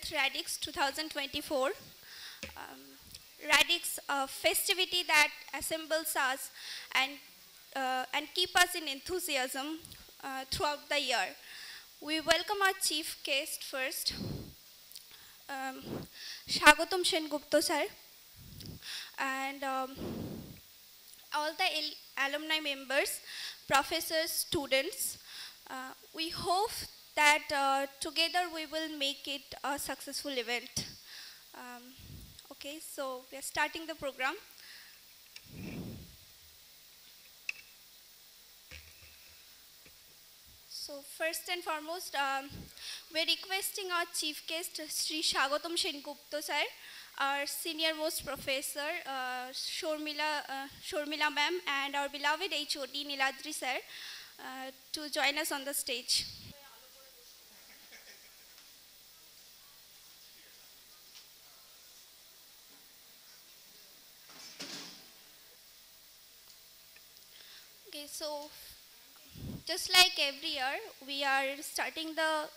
11th Radix 2024. Radix, a festivity that assembles us and keep us in enthusiasm throughout the year. We welcome our chief guest first, Shagatam Sengupta sir, and all the alumni members, professors, students. We hope that together we will make it a successful event. Okay, so we are starting the program. So first and foremost, we're requesting our chief guest, Sri Shagatam Sengupta sir, our senior most professor, Shormila ma'am, and our beloved HOD Niladri sir to join us on the stage. Okay, so just like every year, we are starting the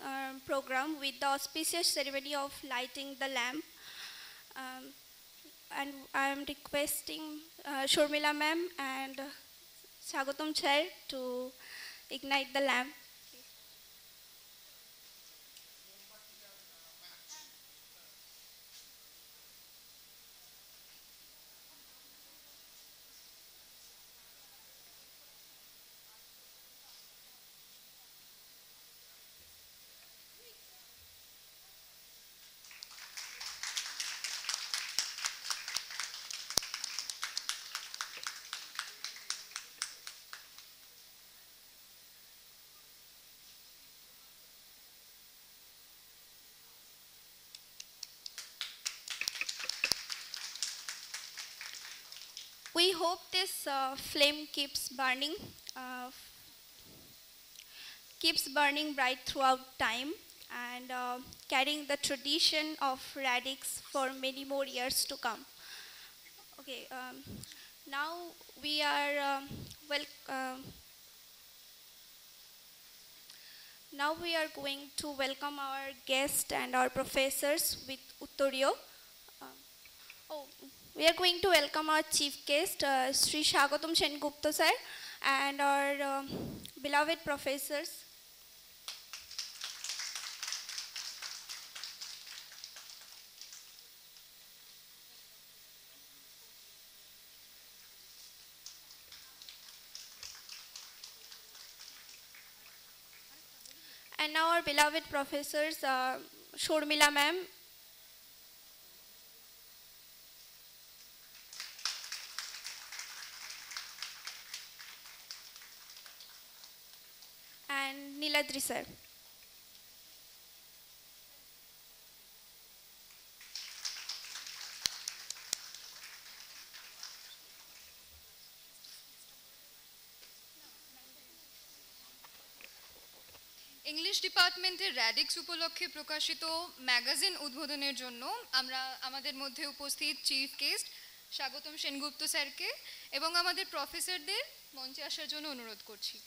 program with the auspicious ceremony of lighting the lamp. And I am requesting Shormila ma'am and Shagatam chair to ignite the lamp. We hope this flame keeps burning bright throughout time and carrying the tradition of Radix for many more years to come. Okay, now we are now we are going to welcome our guests and our professors with Uttoryo. Oh, we are going to welcome our chief guest, Sri Shagatam Sengupta sir, and our beloved professors. And now our beloved professors, Shormila ma'am, and Niladri sir. English ডিপার্টমেন্টের radix উপলক্ষে প্রকাশিত magazine উদ্বোধনের জন্য আমরা আমাদের মধ্যে উপস্থিত chief guest স্বাগতম সেনগুপ্ত স্যারকে এবং আমাদের প্রফেসরদের মঞ্চে আসার জন্য অনুরোধ করছি।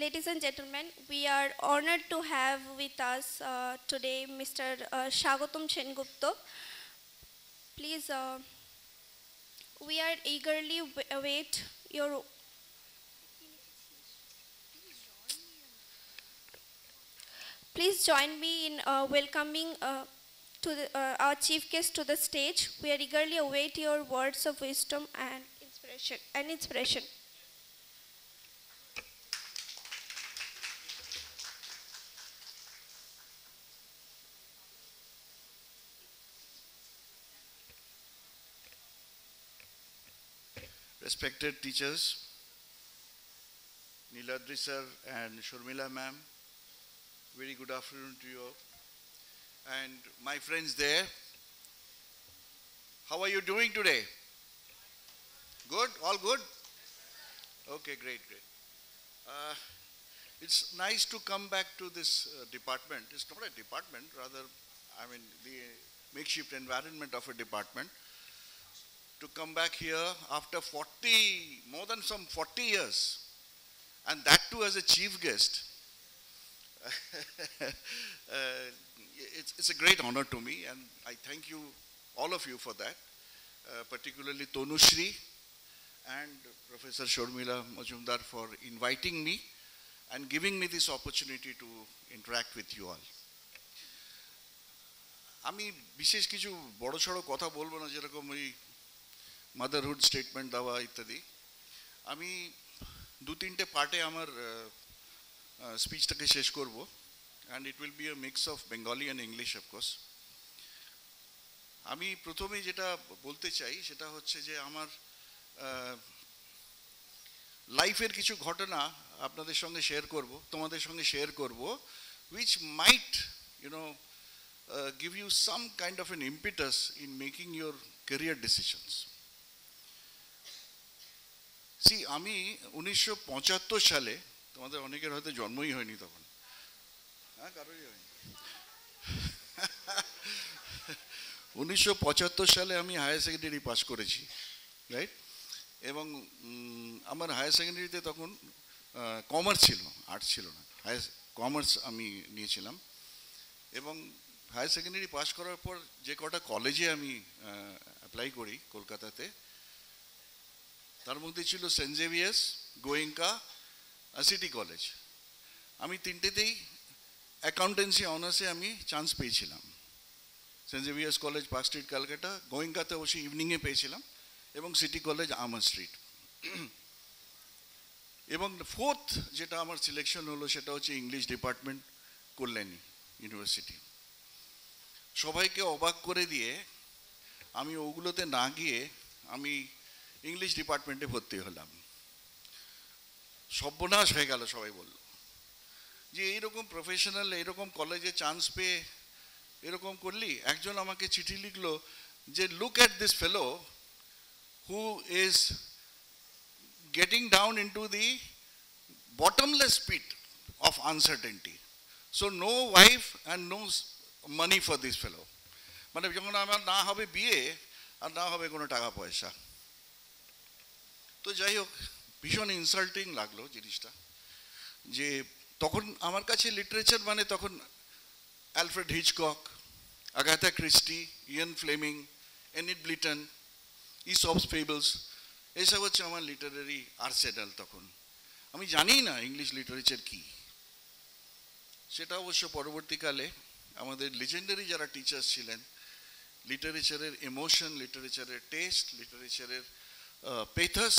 Ladies and gentlemen, we are honored to have with us today Mr. Shagatam Sengupta. Please, we are eagerly await your. Please join me in welcoming our chief guest to the stage. We are eagerly await your words of wisdom and inspiration. Respected teachers, Niladri sir and Shormila ma'am, Very good afternoon to you all. And my friends there, how are you doing today? Good? All good? Okay, great, great. Uh, it's nice to come back to this department. It's not a department, rather, I mean, the makeshift environment of a department. To come back here after 40, more than some 40 years, and that too as a chief guest. It's a great honor to me, and I thank you, all of you, for that, particularly Tonushri and Professor Shormila Majumdar for inviting me and giving me this opportunity to interact with you all. আমি বিশেষ কিছু বড় সড়ো কথা বলবো না, যেরকম ওই মাদারহুড স্টেটমেন্ট দেওয়া ইত্যাদি। আমি দু তিনটে পার্টে আমার স্পিচটাকে শেষ করব, and it will be a mix of Bengali and English, of course. আমি প্রথমে যেটা বলতে চাই সেটা হচ্ছে যে আমার লাইফের কিছু ঘটনা আপনাদের সঙ্গে শেয়ার করব, তোমাদের সঙ্গে শেয়ার করব, which might, you know, give you some kind of an impetus in making your career decisions. See, আমি 1975 সালে, তোমাদের অনেকের হয়তো জন্মই হয়নি তখন, হ্যাঁ, কারোরই হয়নি। 1975 সালে আমি হায়ার সেকেন্ডারি পাস করেছি, রাইট? এবং আমার হায়ার সেকেন্ডারিতে তখন কমার্স ছিল, আর্টস ছিল না, কমার্স আমি নিয়েছিলাম। এবং হায়ার সেকেন্ডারি পাস করার পর যে কটা কলেজে আমি অ্যাপ্লাই করি কলকাতাতে, তার মধ্যে ছিল saint Xavier's, Goenka, city college. আমি তিনটেতেই অ্যাকাউন্টেন্সি অনার্সে আমি চান্স পেয়েছিলাম। Saint Xavier's college, park street, Calcutta, গোয়েঙ্কাতে অবশ্যই ইভিনিংয়ে পেয়েছিলাম, এবং সিটি কলেজ, আমন স্ট্রিট। এবং ফোর্থ যেটা আমার সিলেকশন হলো সেটা হচ্ছে ইংলিশ ডিপার্টমেন্ট, কল্যাণী ইউনিভার্সিটি। সবাইকে অবাক করে দিয়ে আমি ওগুলোতে না গিয়ে আমি ইংলিশ ডিপার্টমেন্টে ভর্তি হলাম। সর্বনাশ হয়ে গেল, সবাই বলল যে এইরকম প্রফেশনাল, এইরকম কলেজে চান্স পেয়ে এরকম করলি। একজন আমাকে চিঠি লিখলো যে look at this fellow who is getting down into the bottomless pit of uncertainty, so no wife and no money for this fellow. মানে যখন আমার না হবে বিয়ে আর না হবে কোনো টাকা পয়সা। তো যাই হোক, ভীষণ ইনসাল্টিং লাগলো জিনিসটা, যে তখন আমার কাছে লিটারেচার মানে তখন Alfred Hitchcock, Agatha Christie, Ian Fleming, Enid Blyton, Aesop's fables, এইসব হচ্ছে আমার লিটারারি আর্সেনাল। তখন আমি জানি না ইংলিশ লিটারেচার কি। সেটা অবশ্য পরবর্তীকালে আমাদের লেজেন্ডারি যারা টিচার্স ছিলেন, লিটারেচারের ইমোশন, লিটারেচারের টেস্ট, লিটারেচারের পেথাস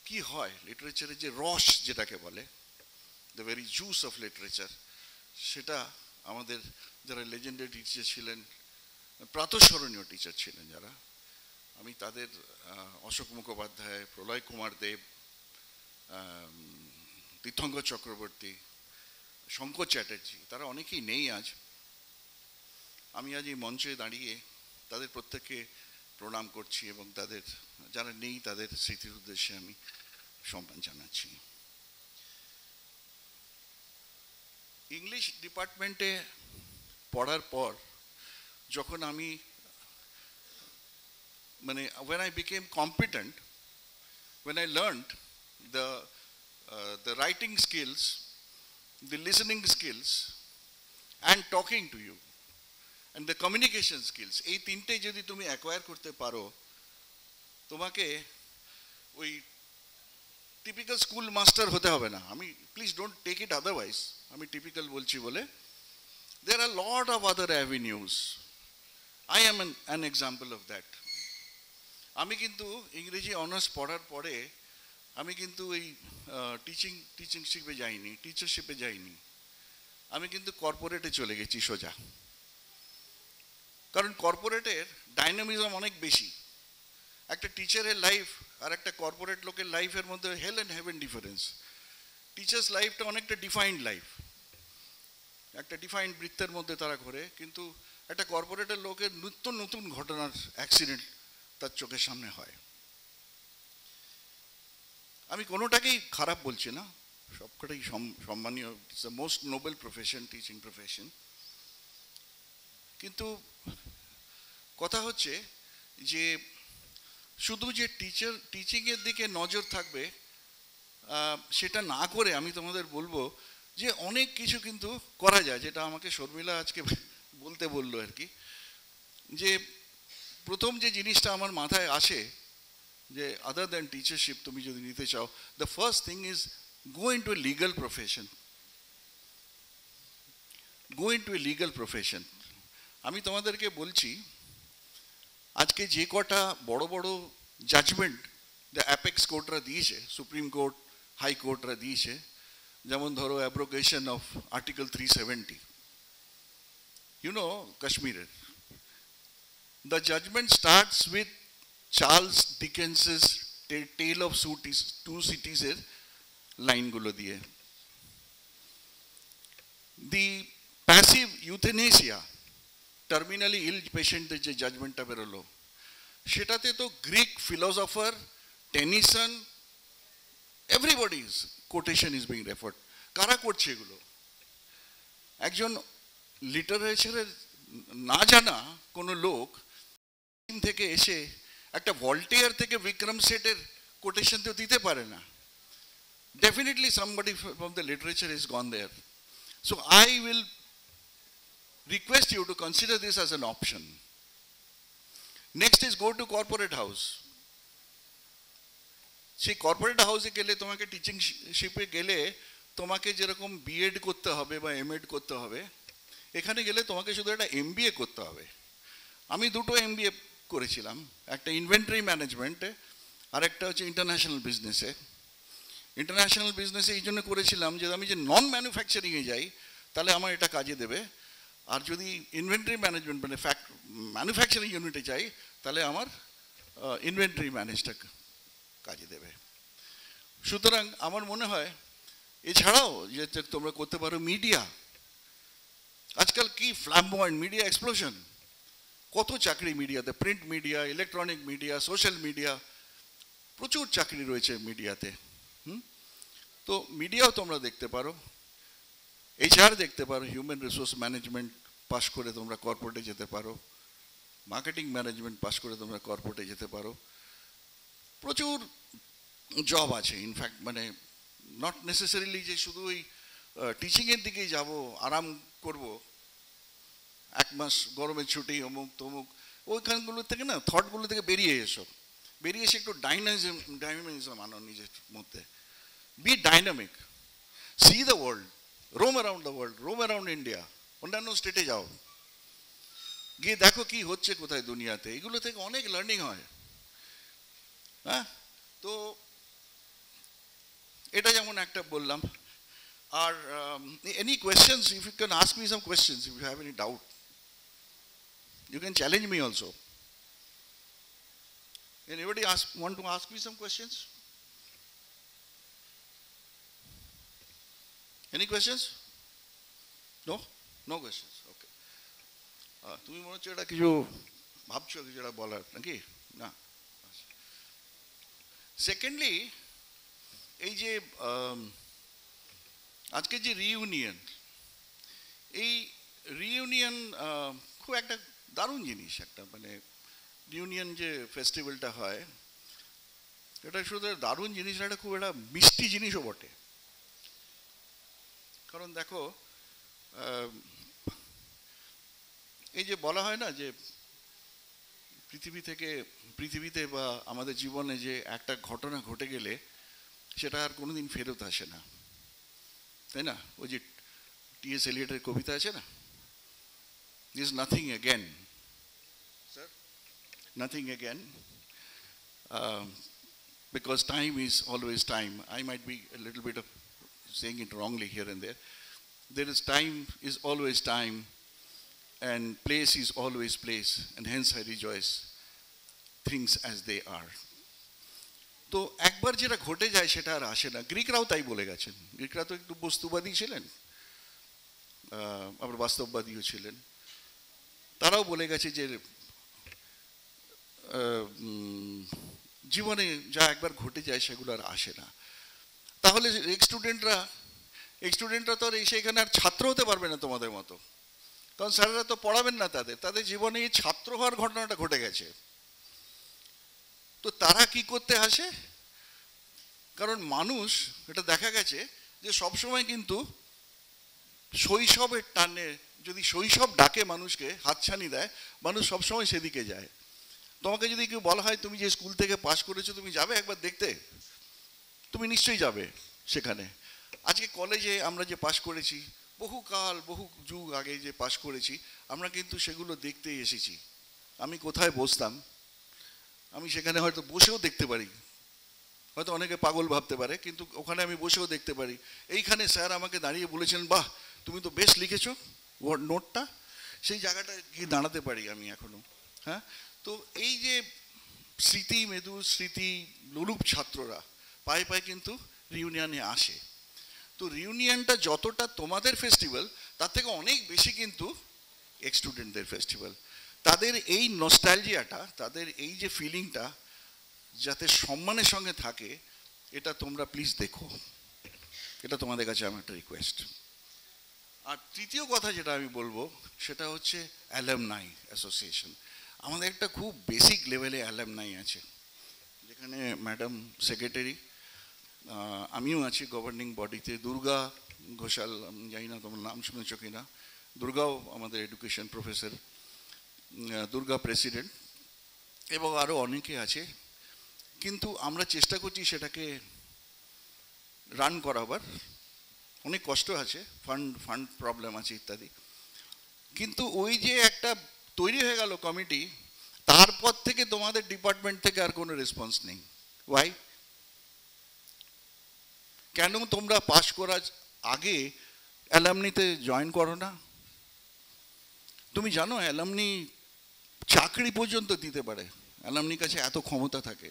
কি হয়, লিটারেচারের যে রস যেটাকে বলে, the very juice of literature, সেটা আমাদের যারা লেজেন্ডারি টিচার ছিলেন, প্রাতঃস্মরণীয় টিচার ছিলেন যারা, আমি তাদের অশোক মুখোপাধ্যায়, প্রলয় কুমার দেব, তীর্থঙ্কর চক্রবর্তী, শঙ্কর চ্যাটার্জি, তারা অনেকেই নেই আজ। আমি আজ এই মঞ্চে দাঁড়িয়ে তাদের প্রত্যেককে প্রণাম করছি, এবং তাদের যারা নেই তাদের স্মৃতির উদ্দেশ্যে আমি সম্মান জানাচ্ছি। ইংলিশ ডিপার্টমেন্টে পড়ার পর যখন আমি মানে when I became competent, when I learned the writing skills, the listening skills and talking to you and the communication skills, এই তিনটে যদি তুমি অ্যাকোয়ার করতে পারো, তোমাকে ওই টিপিক্যাল স্কুল মাস্টার হতে হবে না। আমি please don't take it otherwise, আমি টিপিক্যাল বলছি বলে। There are lot of other avenues, I am an example of that. আমি কিন্তু ইংরেজি অনার্স পড়ার পরে আমি কিন্তু ওই টিচিংশিপে যাইনি, টিচারশিপে যাইনি, আমি কিন্তু কর্পোরেটে চলে গেছি সোজা। কারণ কর্পোরেটের ডাইনামিজম অনেক বেশি। একটা টিচারের লাইফ আর একটা কর্পোরেট লোকের লাইফের মধ্যে হেল অ্যান্ড হেভেন ডিফারেন্স। টিচার্স লাইফটা অনেকটা ডিফাইন্ড লাইফ, একটা ডিফাইন্ড বৃত্তের মধ্যে তারা ঘোরে, কিন্তু একটা কর্পোরেটের লোকের নিত্য নতুন ঘটনার অ্যাক্সিডেন্ট তার চোখের সামনে হয়। আমি কোনোটাকেই খারাপ বলছি না, সবকটাই সম্মানীয়, it's the most noble profession, teaching profession. কিন্তু কথা হচ্ছে যে শুধু যে টিচিংয়ের দিকে নজর থাকবে সেটা না করে আমি তোমাদের বলবো যে অনেক কিছু কিন্তু করা যায়, যেটা আমাকে শর্মিলা আজকে বলতে বললো আর কি। যে প্রথম যে জিনিসটা আমার মাথায় আসে যে আদার দ্যান টিচারশিপ তুমি যদি নিতে চাও, the first thing is go into a legal profession. Go into a legal profession. আমি তোমাদেরকে বলছি আজকে যে কটা বড় বড় জাজমেন্ট দ্য অ্যাপেক্স কোর্টরা দিয়েছে, সুপ্রিম কোর্ট, হাই কোর্টরা দিয়েছে, যেমন ধরো অ্যাব্রোগেশন অফ আর্টিকেল 370, কাশ্মীরের। The judgement starts with Charles ডিকেন্সের টেল অফ টু সিটিজের লাইনগুলো দিয়ে। The passive euthanasia, terminally ill পেশেন্টদের যে জাজমেন্টটা বেরোলো, সেটাতে তো Greek philosopher, Tennyson, everybody's quotation is being referred. কারা করছে এগুলো? একজন লিটারেচারের না জানা কোনো লোক থেকে এসে একটা ভল্টেয়ার থেকে বিক্রম সেটের কোটেশন তো দিতে পারে না। Definitely somebody from the literature is gone there. So I will request you to consider this as an option. Next is go to corporate house. সেই কর্পোরেট হাউসে গেলে তোমাকে টিচিং শিপে গেলে তোমাকে যেরকম বিএড করতে হবে বা এমএড করতে হবে, এখানে গেলে তোমাকে শুধু একটা এমবিএ করতে হবে। আমি দুটো এমবিএ করেছিলাম, একটা ইনভেন্টরি ম্যানেজমেন্টে আর একটা হচ্ছে ইন্টারন্যাশনাল বিজনেসে। ইন্টারন্যাশনাল বিজনেসে এই জন্য করেছিলাম যে আমি যে নন ম্যানুফ্যাকচারিংয়ে যাই তাহলে আমার এটা কাজে দেবে, আর যদি ইনভেন্টরি ম্যানেজমেন্ট মানে ম্যানুফ্যাকচারিং ইউনিটে যাই তাহলে আমার ইনভেন্টরি ম্যানেজটা কাজে দেবে। সুতরাং আমার মনে হয় এছাড়াও যে তোমরা করতে পারো মিডিয়া। আজকাল কি ফ্ল্যাম্বয়েন্ট মিডিয়া এক্সপ্লোশন, কত চাকরি মিডিয়াতে, print media, electronic media, social media, প্রচুর চাকরি রয়েছে মিডিয়াতে। তো মিডিয়াও তোমরা দেখতে পারো, এইচআর দেখতে পারো, হিউম্যান রিসোর্স ম্যানেজমেন্ট পাশ করে তোমরা কর্পোরেটে যেতে পারো, মার্কেটিং ম্যানেজমেন্ট পাশ করে তোমরা কর্পোরেটে যেতে পারো। প্রচুর জব আছে। ইনফ্যাক্ট মানে নট নেসেসারিলি যে শুধু ওই টিচিংয়ের দিকেই যাব, আরাম করব, এক মাস গরমের ছুটি, অমুক তমুক, ওইখানগুলো থেকে না, থটগুলো থেকে বেরিয়ে এসো। বেরিয়ে এসে একটু ডাইনামিজম আনো নিজের মধ্যে। Be dynamic, see the world, roam around the world, roam around India, অন্যান্য স্টেটে যাও, গিয়ে দেখো কি হচ্ছে কোথায় দুনিয়াতে। এগুলো থেকে অনেক লার্নিং হয়। হ্যাঁ, তো এটা যেমন একটা বললাম। আর any questions, if you can ask me some questions, if you have any doubt, you can challenge me also. Anybody want to ask me some questions? Any questions? No? No questions. Okay. তুমি মনে হচ্ছে এটা কিছু ভাবছো, কিছু এটা বলার নাকি? না। সেকেন্ডলি, এই যে আজকে যে রিইউনিয়ন, এই রিইউনিয়ন খুব একটা দারুণ জিনিস। একটা মানে রিউনিয়ন যে ফেস্টিভ্যালটা হয়, এটা শুধু দারুণ জিনিস, এটা খুব একটা মিষ্টি জিনিসও বটে। কারণ দেখো, এই যে বলা হয় না যে পৃথিবীতে বা আমাদের জীবনে যে একটা ঘটনা ঘটে গেলে সেটা আর কোনোদিন ফেরত আসে না, তাই না? ওই যে টি.এস. এলিয়টের কবিতা আছে না, There is nothing again. Sir? Nothing again. Because time is always time. I might be a little bit of saying it wrongly here and there. There is time is always time, and place is always place, and hence I rejoice things as they are. তো একবার যেটা ঘটে যায় সেটা আর আসে না। গ্রিকরাও তাই বলে গেছেন। গ্রিকরা তো একটু বস্তুবাদী ছিলেন। আবার বাস্তববাদীও ছিলেন, তারাও বলে গেছে যে জীবনে যা একবার ঘটে যায় সেগুলো আর আসে না। তাহলে স্টুডেন্টরা তো আর এসে এখানে আর ছাত্র হতে পারবে না তোমাদের মতো, কারণ স্যারেরা তো পড়াবেন না, তাদের জীবনে এই ছাত্র হওয়ার ঘটনাটা ঘটে গেছে। তো তারা কি করতে আসে? কারণ মানুষ, এটা দেখা গেছে যে সবসময় কিন্তু শৈশবের টানে, যদি শৈশব ডাকে মানুষকে, হাতছানি দেয়, মানুষ সবসময় সেদিকে যায়। তোমাকে যদি কেউ বলা হয় তুমি যে স্কুল থেকে পাশ করেছো তুমি যাবে একবার দেখতে, তুমি নিশ্চয়ই যাবে সেখানে। আজকে কলেজে আমরা যে পাশ করেছি, বহুকাল বহু যুগ আগে যে পাশ করেছি, আমরা কিন্তু সেগুলো দেখতেই এসেছি। আমি কোথায় বসতাম, আমি সেখানে হয়তো বসেও দেখতে পারি, হয়তো অনেকে পাগল ভাবতে পারে, কিন্তু ওখানে আমি বসেও দেখতে পারি। এইখানে স্যার আমাকে দাঁড়িয়ে বলেছেন, বাহ তুমি তো বেশ লিখেছো নোটটা, সেই জায়গাটা গিয়ে দাঁড়াতে পারি আমি এখনো। হ্যাঁ, তো এই যে স্মৃতি, মেদুর স্মৃতি লোলুপ ছাত্ররা পায়ে পায়ে কিন্তু রিউনিয়নে আসে। তো রিউনিয়নটা যতটা তোমাদের ফেস্টিভ্যাল, তার থেকে অনেক বেশি কিন্তু এক্স স্টুডেন্টদের ফেস্টিভ্যাল। তাদের এই নস্টালজিয়াটা, তাদের এই যে ফিলিংটা যাতে সম্মানের সঙ্গে থাকে, এটা তোমরা প্লিজ দেখো, এটা তোমাদের কাছে আমার একটা রিকোয়েস্ট। আর তৃতীয় কথা যেটা আমি বলবো সেটা হচ্ছে অ্যালামনাই অ্যাসোসিয়েশন। আমাদের একটা খুব বেসিক লেভেলে অ্যালামনাই আছে, যেখানে ম্যাডাম সেক্রেটারি, আমিও আছি গভর্নিং বডিতে, দুর্গা ঘোষাল, আমি জানি না তোমার নাম শুনেছ কিনা, দুর্গাও আমাদের এডুকেশন প্রফেসর, দুর্গা প্রেসিডেন্ট, এবং আরও অনেকে আছে। কিন্তু আমরা চেষ্টা করছি সেটাকে রান করাবার, অনেক কষ্ট আছে, ফান্ড প্রবলেম আছে ইত্যাদি। কিন্তু ওই যে একটা তৈরি হয়ে গেল কমিটি, তারপর থেকে তোমাদের ডিপার্টমেন্ট থেকে আর কোনো রেসপন্স নেই। ওয়াই? কেন তোমরা পাশ করার আগে অ্যালামনিতে জয়েন করো না? তুমি জানো অ্যালামনি চাকরি পর্যন্ত দিতে পারে, অ্যালামনির কাছে এত ক্ষমতা থাকে।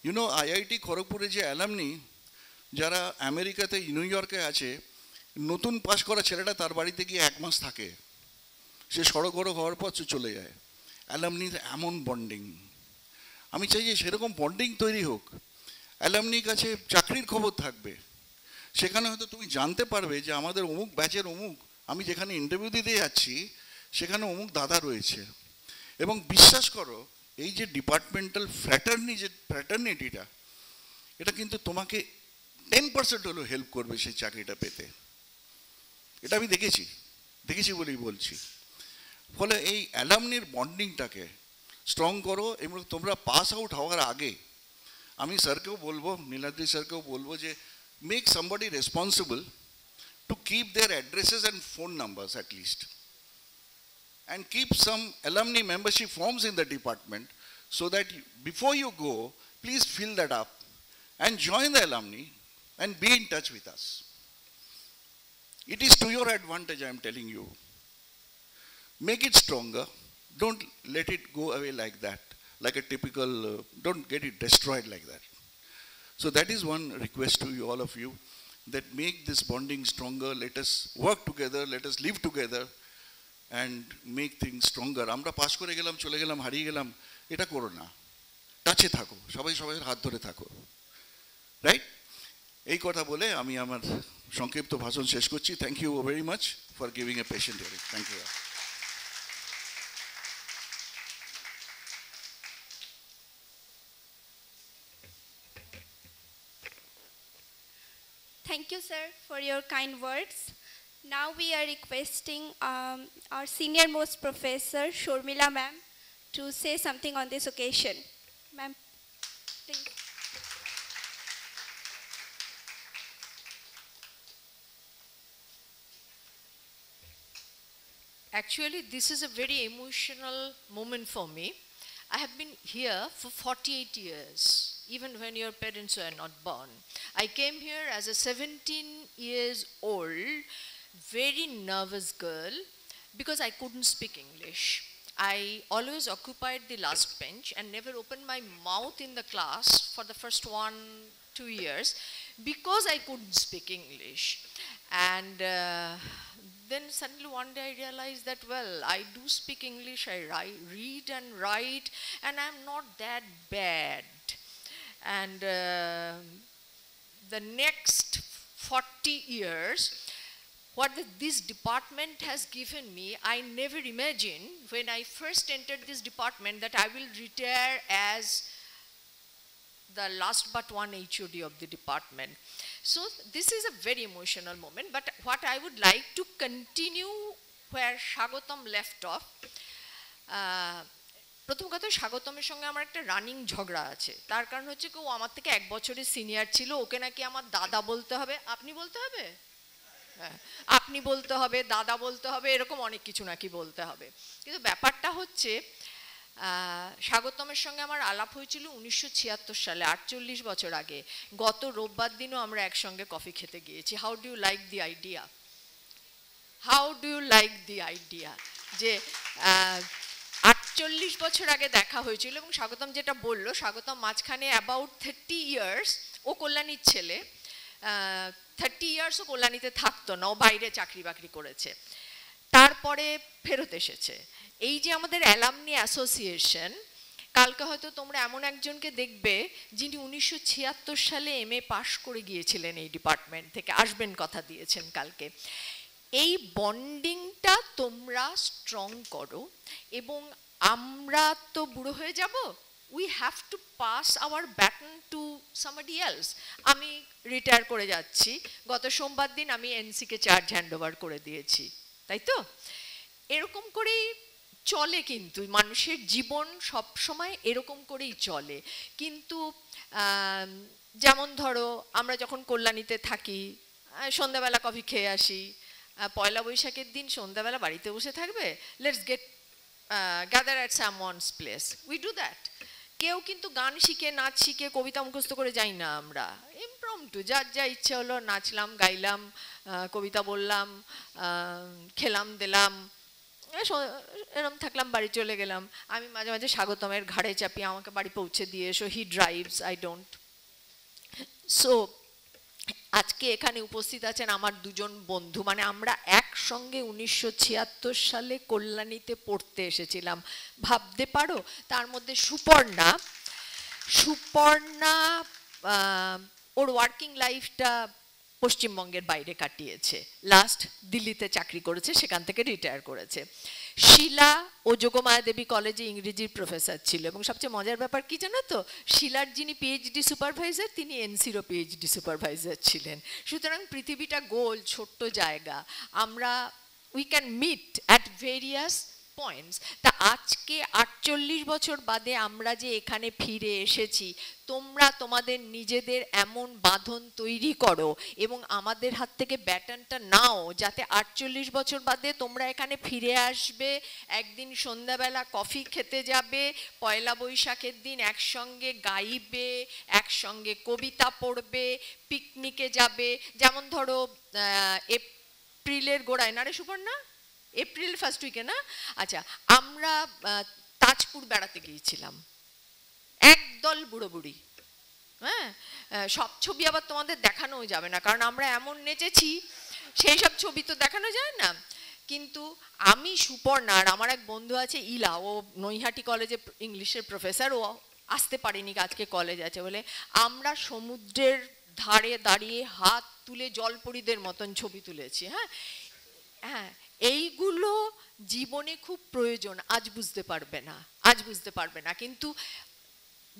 ইউনো আইআইটি খড়গপুরে যে অ্যালামনি যারা আমেরিকাতে নিউ ইয়র্কে আছে, নতুন পাশ করা ছেলেটা তার বাড়িতে গিয়ে 1 মাস থাকে, সে সড়গড় হওয়ার পর চলে যায়। অ্যালামনির এমন বন্ডিং, আমি চাই যে সেরকম বন্ডিং তৈরি হোক। অ্যালামনির কাছে চাকরির খবর থাকবে, সেখানে হয়তো তুমি জানতে পারবে যে আমাদের অমুক ব্যাচের অমুক, আমি যেখানে ইন্টারভিউ দিতে যাচ্ছি সেখানে অমুক দাদা রয়েছে। এবং বিশ্বাস করো, এই যে ডিপার্টমেন্টাল ফ্র্যাটার্নিটিটা, এটা কিন্তু তোমাকে 10% হলেও হেল্প করবে সেই চাকরিটা পেতে। এটা আমি দেখেছি বলেই বলছি। ফলে এই অ্যালামনির বন্ডিংটাকে স্ট্রং করো, এবং তোমরা পাস আউট হওয়ার আগে আমি স্যারকেও বলবো, নীলাদ্রি স্যারকেও বলবো যে make somebody responsible to keep there addresses and phone numbers at least, and keep some alumni membership forms in the department, so that before you go, please fill that up and join the alumni and be in touch with us. It is to your advantage, I am telling you. Make it stronger. Don't let it go away like that, like a typical, don't get it destroyed like that. So that is one request to you, all of you, that make this bonding stronger. Let us work together, let us live together, and make things stronger. আমরা pass করে গেলাম, চলে গেলাম, হারিয়ে গেলাম, এটা করো না। টাচে থাকো, সবাই সবাই হাত ধরে থাকো, রাইট? এই কথা বলে আমি আমার সংক্ষিপ্ত ভাষণ শেষ করছি। Thank you very much for giving a patient hearing. Thank you. Thank you, sir, for your kind words. Now we are requesting our senior most professor, Shormila ma'am, to say something on this occasion. Ma'am, please. Actually, this is a very emotional moment for me. I have been here for 48 years, even when your parents were not born. I came here as a 17 years old, very nervous girl, because I couldn't speak English. I always occupied the last bench and never opened my mouth in the class for the first 1-2 years because I couldn't speak English. And then suddenly one day I realized that, well, I do speak English, I read and write, and I'm not that bad. And the next 40 years, what this department has given me, I never imagined when I first entered this department that I will retire as the last but one HOD of the department. So this is a very emotional moment, but what I would like to continue where Shagotam left off. প্রথম কথা, স্বাগতমের সঙ্গে আমার একটা running ঝগড়া আছে। তার কারণ হচ্ছে কি, ও আমার থেকে 1 বছরের সিনিয়র ছিল, ওকে নাকি আমার দাদা বলতে হবে, আপনি বলতে হবে, হ্যাঁ আপনি বলতে হবে, দাদা বলতে হবে, এরকম অনেক কিছু নাকি বলতে হবে। কিন্তু ব্যাপারটা হচ্ছে, স্বাগতমের সঙ্গে আমার আলাপ হয়েছিল 1976 সালে, 48 বছর আগে। গত রোববার দিনও আমরা একসঙ্গে কফি খেতে গিয়েছি। How do you like the idea? How do you like the idea যে 48 বছর আগে দেখা হয়েছিল। এবং স্বাগতম যেটা বললো, স্বাগতম মাঝখানে অ্যাবাউট 30 ইয়ার্স, ও কল্যাণীর ছেলে, 30 ইয়ার্সও কল্যাণীতে থাকতো না, ও বাইরে চাকরি বাকরি করেছে, তারপরে ফেরত এসেছে। এই যে আমাদের অ্যালামনি অ্যাসোসিয়েশন, কালকে হয়তো তোমরা এমন একজনকে দেখবে যিনি 1976 সালে MA পাশ করে গিয়েছিলেন এই ডিপার্টমেন্ট থেকে, আসবেন, কথা দিয়েছেন কালকে। এই বন্ডিংটা তোমরা স্ট্রং করো, এবং আমরা তো বুড়ো হয়ে যাব, we have to pass our baton to somebody else. আমি রিটায়ার করে যাচ্ছি, গত সোমবার দিন আমি এনসিকে চার্জ হ্যান্ডওভার করে দিয়েছি, তাই তো? এরকম করেই চলে, কিন্তু মানুষের জীবন সব সময় এরকম করেই চলে। কিন্তু যেমন ধরো, আমরা যখন কল্যাণীতে থাকি, সন্ধ্যাবেলা কফি খেয়ে আসি, পয়লা বৈশাখের দিন সন্ধ্যাবেলা বাড়িতে বসে থাকবে, let's get gather at someone's place, we do that. কেউ কিন্তু গান শিখে, নাচ শিখে, কবিতা মুখস্থ করে যাই না আমরা, ইমপ্রম্পটু যার যা ইচ্ছে হলো নাচলাম, গাইলাম, কবিতা বললাম, খেলাম দিলাম, এরম থাকলাম, বাড়ি চলে গেলাম। আমি মাঝে মাঝে স্বাগতমের ঘাড়ে চাপি, আমাকে বাড়ি পৌঁছে দিয়ে এসো, হি ড্রাইভস, আই ডোন্ট। সো আজকে এখানে উপস্থিত আছেন আমার দুজন বন্ধু, মানে আমরা একসঙ্গে 1976 সালে কল্যাণীতে পড়তে এসেছিলাম, ভাবতে পারো? তার মধ্যে সুপর্ণা ওর ওয়ার্কিং লাইফটা পশ্চিমবঙ্গের বাইরে কাটিয়েছে, লাস্ট দিল্লিতে চাকরি করেছে, সেখান থেকে রিটায়ার করেছে। শিলা ও যোগমায়া দেবী কলেজে ইংরেজির প্রফেসর ছিল, এবং সবচেয়ে মজার ব্যাপার কি জানো তো, শিলার যিনি পিএইচডি সুপারভাইজার, তিনি এনসিরও পিএইচডি সুপারভাইজার ছিলেন। সুতরাং পৃথিবীটা গোল, ছোট্ট জায়গা, আমরা we can meet at various points. তা আজকে 48 বছর বাদে আমরা যে এখানে ফিরে এসেছি, তোমরা তোমাদের নিজেদের এমন বাঁধন তৈরি করো এবং আমাদের হাত থেকে ব্যাটনটা নাও, যাতে 48 বছর বাদে তোমরা এখানে ফিরে আসবে, একদিন সন্ধ্যাবেলা কফি খেতে যাবে, পয়লা বৈশাখের দিন একসঙ্গে গাইবে, একসঙ্গে কবিতা পড়বে, পিকনিকে যাবে। যেমন ধরো এপ্রিলের গোড়ায়, না রে সুপর্ণা, এপ্রিল ফার্স্ট উইকে না, আচ্ছা, আমরা তাজপুর বেড়াতে গিয়েছিলাম, একদল বুড়ো বুড়ি, হ্যাঁ, সব ছবি আবার তোমাদের দেখানোও যাবে না, কারণ আমরা এমন নেচেছি, সেই সব ছবি তো দেখানো যায় না। কিন্তু আমি, সুপর্ণা, আর আমার এক বন্ধু আছে ইলা, ও নৈহাটি কলেজে ইংলিশের প্রফেসর, ও আসতে পারেনি, আজকে কলেজ আছে বলে, আমরা সমুদ্রের ধারে দাঁড়িয়ে হাত তুলে জলপরীদের মতন ছবি তুলেছি। হ্যাঁ হ্যাঁ, এইগুলো জীবনে খুব প্রয়োজন, আজ বুঝতে পারবে না, কিন্তু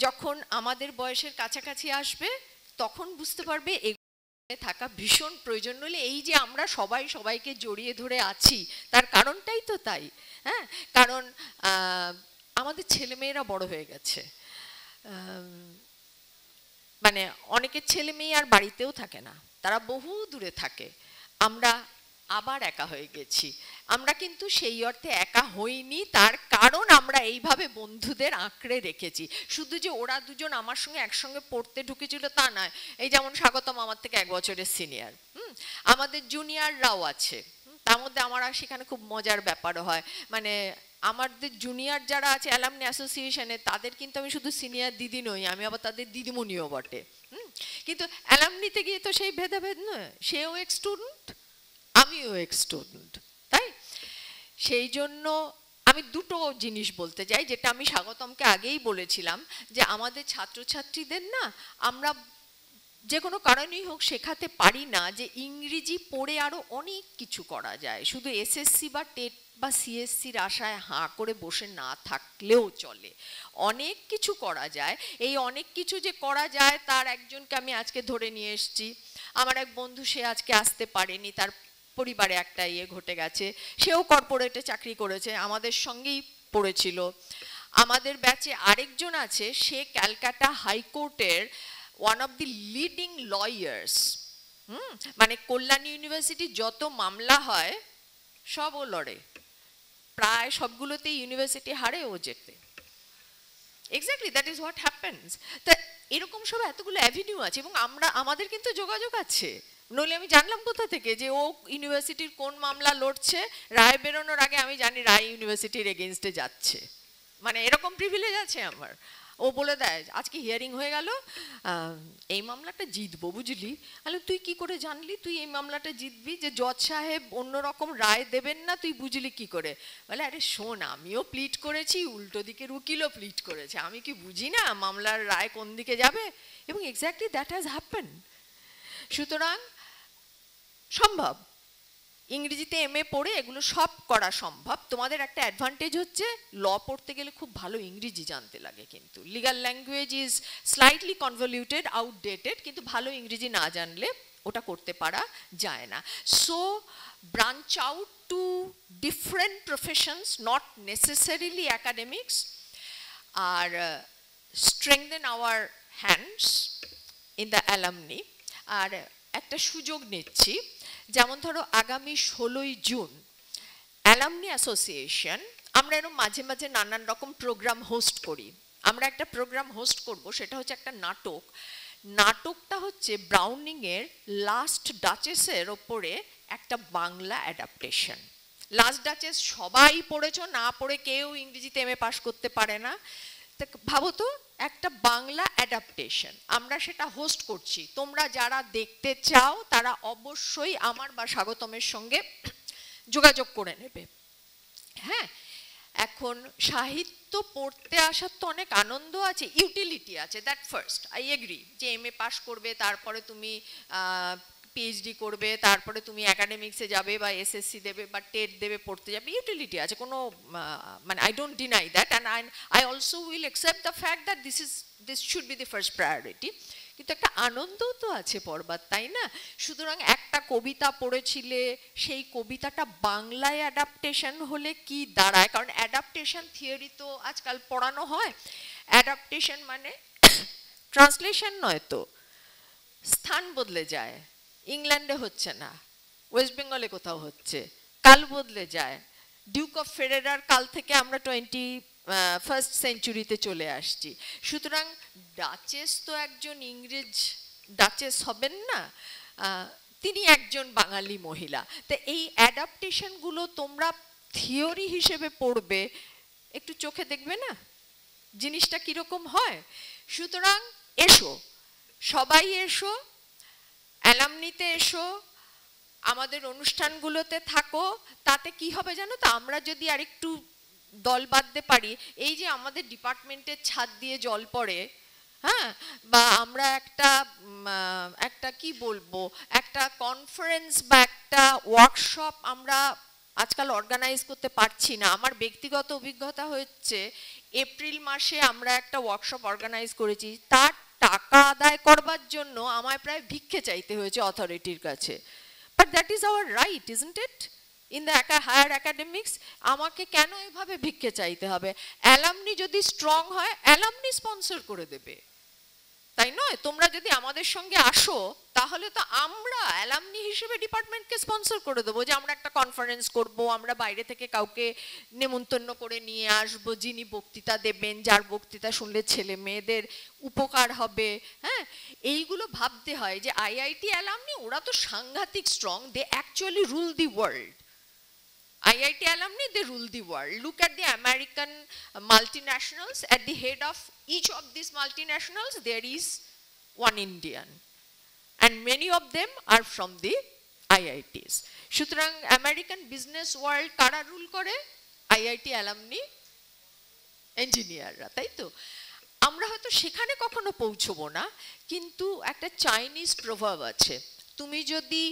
যখন আমাদের বয়সের কাছাকাছি আসবে তখন বুঝতে পারবে এগুলো থাকা ভীষণ প্রয়োজন। নইলে এই যে আমরা সবাই সবাইকে জড়িয়ে ধরে আছি, তার কারণটাই তো তাই। হ্যাঁ, কারণ আমাদের ছেলেমেয়েরা বড় হয়ে গেছে, মানে অনেকের ছেলে মেয়ে আর বাড়িতেও থাকে না, তারা বহু দূরে থাকে, আমরা আবার একা হয়ে গেছি। আমরা কিন্তু সেই অর্থে একা হইনি, তার কারণ আমরা এইভাবে বন্ধুদের আঁকড়ে রেখেছি। শুধু যে ওরা দুজন আমার সঙ্গে একসঙ্গে পড়তে ঢুকেছিল তা নয়, এই যেমন স্বাগতম আমার থেকে 1 বছরের সিনিয়র, আমাদের জুনিয়ররাও আছে, তার মধ্যে আমার সেখানে খুব মজার ব্যাপারও হয়, মানে আমাদের জুনিয়র যারা আছে অ্যালামনি অ্যাসোসিয়েশনে, তাদের কিন্তু আমি শুধু সিনিয়র দিদি নই, আমি আবার তাদের দিদিমণিও বটে। কিন্তু অ্যালামনিতে গিয়ে তো সেই ভেদাভেদ নয়, সেও এক স্টুডেন্ট, আমিও এক্স স্টুডেন্ট, তাই সেই জন্য আমি দুটো জিনিস বলতে চাই, যেটা আমি স্বাগতমকে আগেই বলেছিলাম, যে আমাদের ছাত্রছাত্রীদের না আমরা যে কোনো কারণেই হোক শেখাতে পারি না যে ইংরেজি পড়ে আরও অনেক কিছু করা যায়, শুধু এসএসসি বা টেট বা সিএসসির আশায় হাঁ করে বসে না থাকলেও চলে, অনেক কিছু করা যায়। এই অনেক কিছু যে করা যায় তার একজনকে আমি আজকে ধরে নিয়ে এসেছি। আমার এক বন্ধু, সে আজকে আসতে পারেনি, তার পরিবারে একটা ইয়ে ঘটে গেছে, সেও কর্পোরেটে চাকরি করেছে, আমাদের সঙ্গেই পড়েছিল। আমাদের ব্যাচে আরেকজন আছে, সে ক্যালকাটা হাইকোর্টের one of the leading lawyers. মানে কল্যাণী ইউনিভার্সিটি যত মামলা হয় সব ও লড়ে, প্রায় সবগুলোতেই ইউনিভার্সিটি হারে ও যেতে। Exactly that is what happens. তা এরকম সব এতগুলো অ্যাভিনিউ আছে, এবং আমাদের কিন্তু যোগাযোগ আছে, নইলে আমি জানলাম কোথা থেকে যে ও ইউনিভার্সিটির কোন মামলা লড়ছে, রায় বেরোনোর আগে আমি জানি রায় ইউনিভার্সিটির এগেনস্টে যাচ্ছে, মানে এরকম প্রিভিলেজ আছে আমার। ও বলে দেয় আজকে হিয়ারিং হয়ে গেল, এই মামলাটা জিতবো, বুঝলি? আরে তুই কি করে জানলি তুই এই মামলাটা জিতবি, যে জজ সাহেব অন্যরকম রায় দেবেন না, তুই বুঝলি কি করে? বলে আরে শোন, আমিও প্লিট করেছি, উল্টো দিকের উকিলও প্লিট করেছে, আমি কি বুঝি না মামলার রায় কোন দিকে যাবে? এবং এক্স্যাক্টলি দ্যাট হ্যাজ হ্যাপেন। সুতরাং সম্ভব, ইংরেজিতে এমএ পড়ে এগুলো সব করা সম্ভব। তোমাদের একটা অ্যাডভান্টেজ হচ্ছে ল পড়তে গেলে খুব ভালো ইংরেজি জানতে লাগে, কিন্তু legal language is slightly convoluted, outdated, কিন্তু ভালো ইংরেজি না জানলে ওটা করতে পারা যায় না। So branch out to different professions, not necessarily academics, আর strengthen our hands in the alumni. আর একটা সুযোগ নিচ্ছি, যেমন ধরো আগামী 16ই জুন অ্যালামনি অ্যাসোসিয়েশন, আমরা এরকম মাঝে মাঝে নানান রকম প্রোগ্রাম হোস্ট করি। আমরা একটা প্রোগ্রাম হোস্ট করব, সেটা হচ্ছে একটা নাটক। নাটকটা হচ্ছে ব্রাউনিংয়ের লাস্ট ডাচেসের ওপরে একটা বাংলা অ্যাডাপ্টেশন। লাস্ট ডাচেস সবাই পড়েছো, না পড়ে কেউ ইংরেজিতে এমএ পাশ করতে পারে না। ভাবো তো, একটা বাংলা অ্যাডাপ্টেশন আমরা সেটা হোস্ট করছি। তোমরা যারা দেখতে চাও তারা অবশ্যই আমার বা স্বাগতমের সঙ্গে যোগাযোগ করে নেবে। হ্যাঁ, এখন সাহিত্য পড়তে আসার তো অনেক আনন্দ আছে, ইউটিলিটি আছে, দ্যাট ফার্স্ট আই এগ্রি, যে এমএ পাশ করবে, তারপরে তুমি পিএইচডি করবে, তারপরে তুমি একাডেমিক্সে যাবে বা এসএসসি দেবে বা টেট দেবে, পড়তে যাবে, ইউটিলিটি আছে, কোনো মানে I don't deny that, and I also will accept the fact that this should be the first priority. কিন্তু একটা আনন্দও তো আছে পড়বার, তাই না? সুতরাং একটা কবিতা পড়েছিলে, সেই কবিতাটা বাংলায় অ্যাডাপ্টেশন হলে কি দাঁড়ায়, কারণ অ্যাডাপ্টেশন থিওরি তো আজকাল পড়ানো হয়, অ্যাডাপ্টেশন মানে ট্রান্সলেশন নয় তো, স্থান বদলে যায়, ইংল্যান্ডে হচ্ছে না, ওয়েস্ট বেঙ্গলে কোথাও হচ্ছে, কাল বদলে যায়। ডিউক অফ ফেরেরার কাল থেকে আমরা 21st সেঞ্চুরিতে চলে আসছি। সুতরাং ডাচেস তো একজন ইংরেজ ডাচেস হবেন না, তিনি একজন বাঙালি মহিলা। তো এই অ্যাডাপ্টেশনগুলো তোমরা থিওরি হিসেবে পড়বে, একটু চোখে দেখবে না জিনিসটা কীরকম হয়। সুতরাং এসো, সবাই এসো, অ্যালামনিতে এসো, আমাদের অনুষ্ঠানগুলোতে থাকো। তাতে কি হবে জানো তো, আমরা যদি আরেকটু দল বাঁধতে পারি, এই যে আমাদের ডিপার্টমেন্টের ছাদ দিয়ে জল পড়ে, হ্যাঁ, বা আমরা একটা কি বলবো, একটা কনফারেন্স বা একটা ওয়ার্কশপ আমরা আজকাল অর্গানাইজ করতে পারছি না। আমার ব্যক্তিগত অভিজ্ঞতা হচ্ছে, এপ্রিল মাসে আমরা একটা ওয়ার্কশপ অর্গানাইজ করেছি, তার টাকা আদায় করবার জন্য আমায় প্রায় ভিক্ষে চাইতে হয়েছে অথরিটির কাছে। But that is our right, isn't it, in the higher academics? আমাকে কেন এভাবে ভিক্ষে চাইতে হবে? অ্যালামনি যদি স্ট্রং হয়, অ্যালামনি স্পন্সর করে দেবে, তাই নয়? তোমরা যদি আমাদের সঙ্গে আসো, তাহলে তো আমরা অ্যালামনি হিসেবে ডিপার্টমেন্টকে স্পন্সর করে দেবো, যে আমরা একটা কনফারেন্স করব, আমরা বাইরে থেকে কাউকে নেমন্তন্ন করে নিয়ে আসবো, যিনি বক্তৃতা দেবেন, যার বক্তৃতা শুনলে ছেলে মেয়েদের উপকার হবে। হ্যাঁ, এইগুলো ভাবতে হয় যে আইআইটি অ্যালামনি ওরা তো সাংঘাতিক strong, they actually rule the world. IIT alumni, they rule the world. Look at the American multinationals. At the head of each of these multinationals, there is one Indian. And many of them are from the IITs. সুতরাং American business world কারা rule করে? IIT alumni ইঞ্জিনিয়াররা, তাই তো? আমরা হয়তো সেখানে কখনো পৌঁছবো না, কিন্তু একটা চাইনিজ প্রভাব আছে, তুমি যদি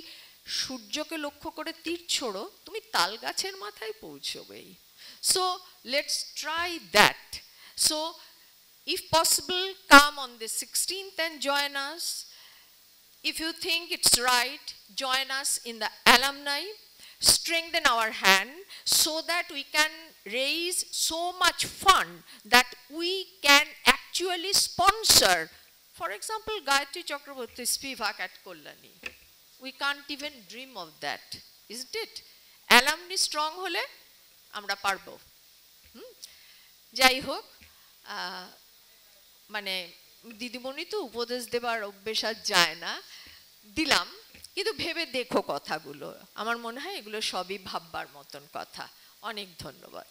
সূর্যকে লক্ষ্য করে তীর ছোড়ো তুমি তাল গাছের মাথায় পৌঁছবেই। So let's try that. So if possible, come on the 16th and join us. If you think it's right, join us in the alumni, strengthen our hand so that we can raise so much fund that we can actually sponsor, for example, Gayatri Chakraborty Spivak at Kollani. We can't even dream of that, isn't it? Alumni strong hole, amra parbo. Jai hok, মানে দিদিমণি তো উপদেশ দেবার অভ্যেস আর যায় না, দিলাম, কিন্তু ভেবে দেখো কথাগুলো, আমার মনে হয় এগুলো সবই ভাববার মতন কথা। অনেক ধন্যবাদ।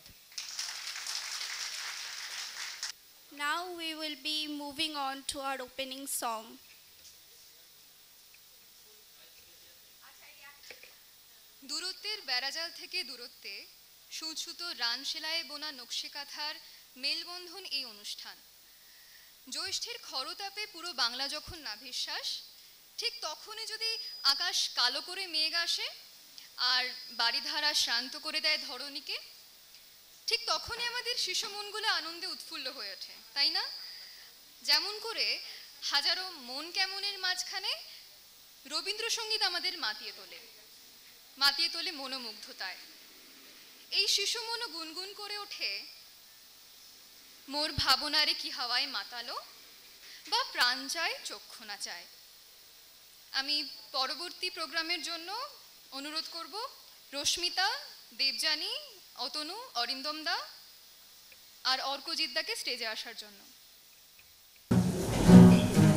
Now we will be moving on to our opening song. দূরত্বের বেড়াজাল থেকে দূরত্বে সুতো রান সেলায়ে বোনা নকশি কাঁথার মেলবন্ধন এই অনুষ্ঠান। জ্যৈষ্ঠের খরতাপে পুরো বাংলা যখন নাভিশ্বাস, ঠিক তখনই যদি আকাশ কালো করে মেঘ আসে আর বাড়িধারা শ্রান্ত করে দেয় ধরণীকে, ঠিক তখনই আমাদের শিশু মনগুলো আনন্দে উৎফুল্ল হয়ে ওঠে, তাই না? যেমন করে হাজারো মন কেমনের মাঝখানে রবীন্দ্রসঙ্গীত আমাদের মাতিয়ে তোলে মনোমুগ্ধতায়। এই শিশু মনও গুনগুন করে ওঠে, মোর ভাবনারে কি হাওয়ায় মাতালো, বা প্রাণ চায় চক্ষু না চায়। আমি পরবর্তী প্রোগ্রামের জন্য অনুরোধ করব রশ্মিতা, দেবযানী, অতনু, অরিন্দম দা আর অর্কজিৎ দাকে স্টেজে আসার জন্য। Thank you.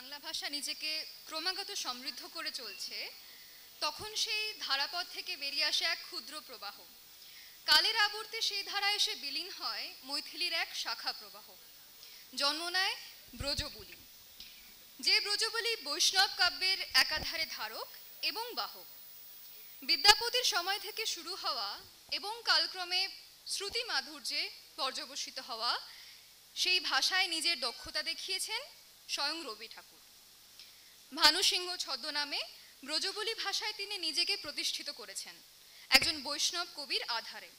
বাংলা ভাষা নিজেকে ক্রমাগত সমৃদ্ধ করে চলছে, তখন সেই ধারাপথ থেকে বেরিয়ে আসে এক ক্ষুদ্র প্রবাহ। কালের আবর্তে সেই ধারা এসে বিলীন হয় মৈথিলীর এক শাখা প্রবাহ। জন্ম নেয় ব্রজবুলি, যে ব্রজবুলি বৈষ্ণব কাব্যের একাধারে ধারক এবং বাহক। বিদ্যাপতির সময় থেকে শুরু হওয়া এবং কালক্রমে শ্রুতি মাধুর্যে পর্যবসিত হওয়া সেই ভাষায় নিজের দক্ষতা দেখিয়েছেন স্বয়ং রবি ঠাকুর। ভানুসিংহ ছদ্মনামে ব্রজবুলি ভাষায় তিনি নিজেকে প্রতিষ্ঠিত করেছেন একজন বৈষ্ণব কবির আধারে।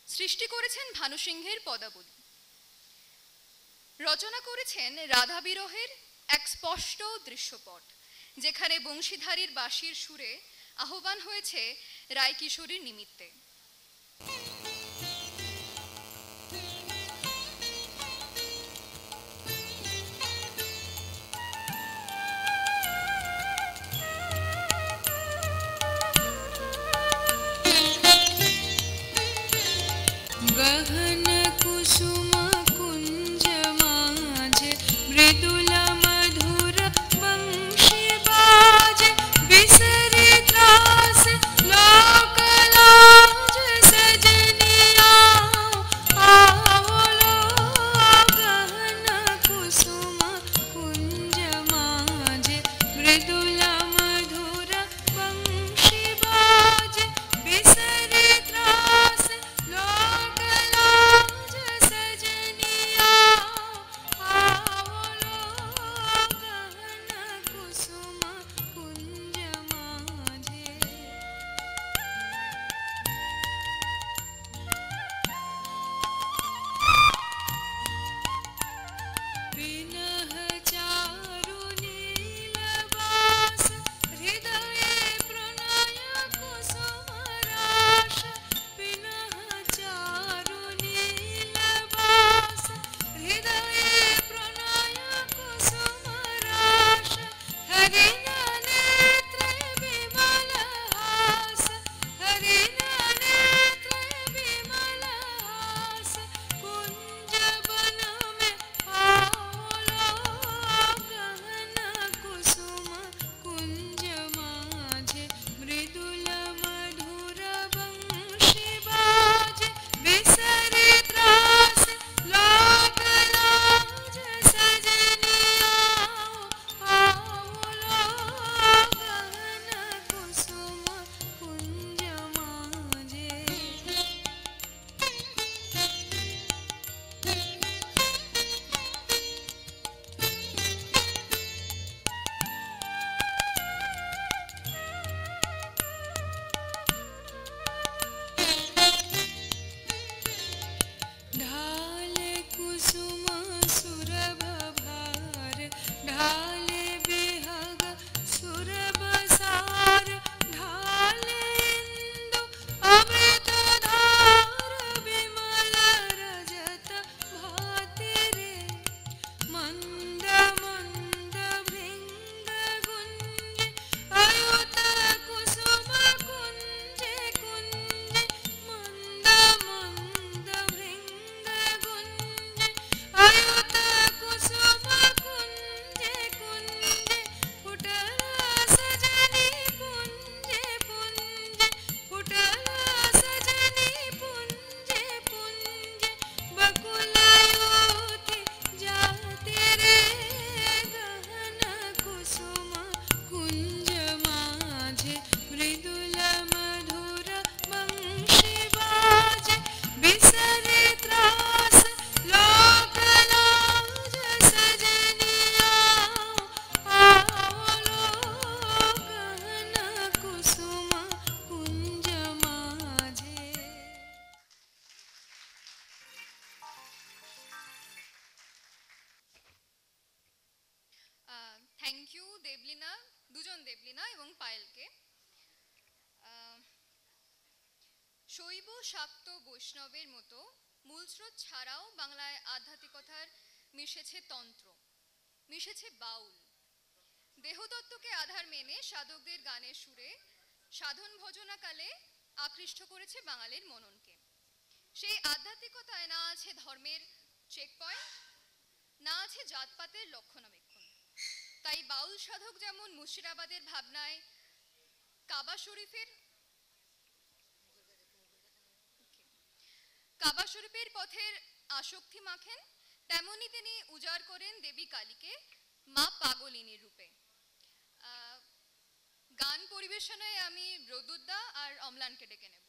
সৃষ্টি করেছেন ভানুসিংহের পদাবলী, রচনা করেছেন রাধা বিরহের এক স্পষ্ট দৃশ্যপট, যেখানে বংশীধারীর বাঁশির সুরে আহ্বান হয়েছে রায়কিশোরীর নিমিত্তে। गहन कुसुम कुंज माझे मृदुल मधुर वंशी बाज बिसरी त्रास लोक लाज सजनिया आओ लो। गहन कुसुम कुंज माझे मृदुल मधुर वंशी बाज बिसरी त्रास लोक लाज सजनिया आओ लो। गहन कुसुम कुंज माझे विनह चारु नीलवास हृदय प्रणय कुसुम राश। विनह चारु नीलवास हृदय प्रणय कुसुम राश। हरिण नेत्र विमल हास, हरिण नेत्र विमल हास। कुंज वन में आओ लो। गहन कुसुम कुंज माझे मृदुल मधुर वंशी बाज बिसरी त्रास लोक लाज सजनिया आओ लो। गहन कुसुम कुंज माझे ढाले कुसुम सुरभ भार, ढाले बिहग सुरभ सार। ढाले इंदु अमृत धार, विमल रजत भाति रे। मंद मंद भृंग गुंज अयुत कुसुम कुंजे कुंजे। मंद मंद भृंग गुंज अयुत कुसुम कुंजे कुंजे। फुटल सजनी पुंजे पुंजे, फुटल सजनी पुंजे पुंजे। बकुल युति जाति रे। गहन कुसुम कुंज माझे मृदुल मधुर वंशी बाज बिसरी त्रास लोक लाज सजनिया आओ लो। गहन कुसुम कुंज माझे থ্যাংক ইউ দেবলীনা, দুজন দেবলীনা এবং পায়েলকে। শৈব শাক্ত বৈষ্ণবের মতো মূল স্রোত ছাড়াও বাংলায় আধ্যাত্মিকতার মিশেছে তন্ত্র, মিশেছে বাউল। দেহতত্ত্বকে আধার মেনে সাধকদের গানের সুরে সাধন ভজনাকালে আকৃষ্ট করেছে বাঙালির মননকে। সেই আধ্যাত্মিকতায় না আছে ধর্মের চেক পয়েন্ট, না আছে জাতপাতের লক্ষণাবেক্ষণ। তাই বাউল সাধক যেমন মুর্শিদাবাদের ভাবনায় কাবা শরীফের পথের আসক্তি মাখেন, তেমনি তিনি উজাড় করেন দেবী কালীকে মা পাগলিনীর রূপে। গান পরিবেশনায় আমি রোদুদ্দা আর অম্লানকে ডেকে নেব।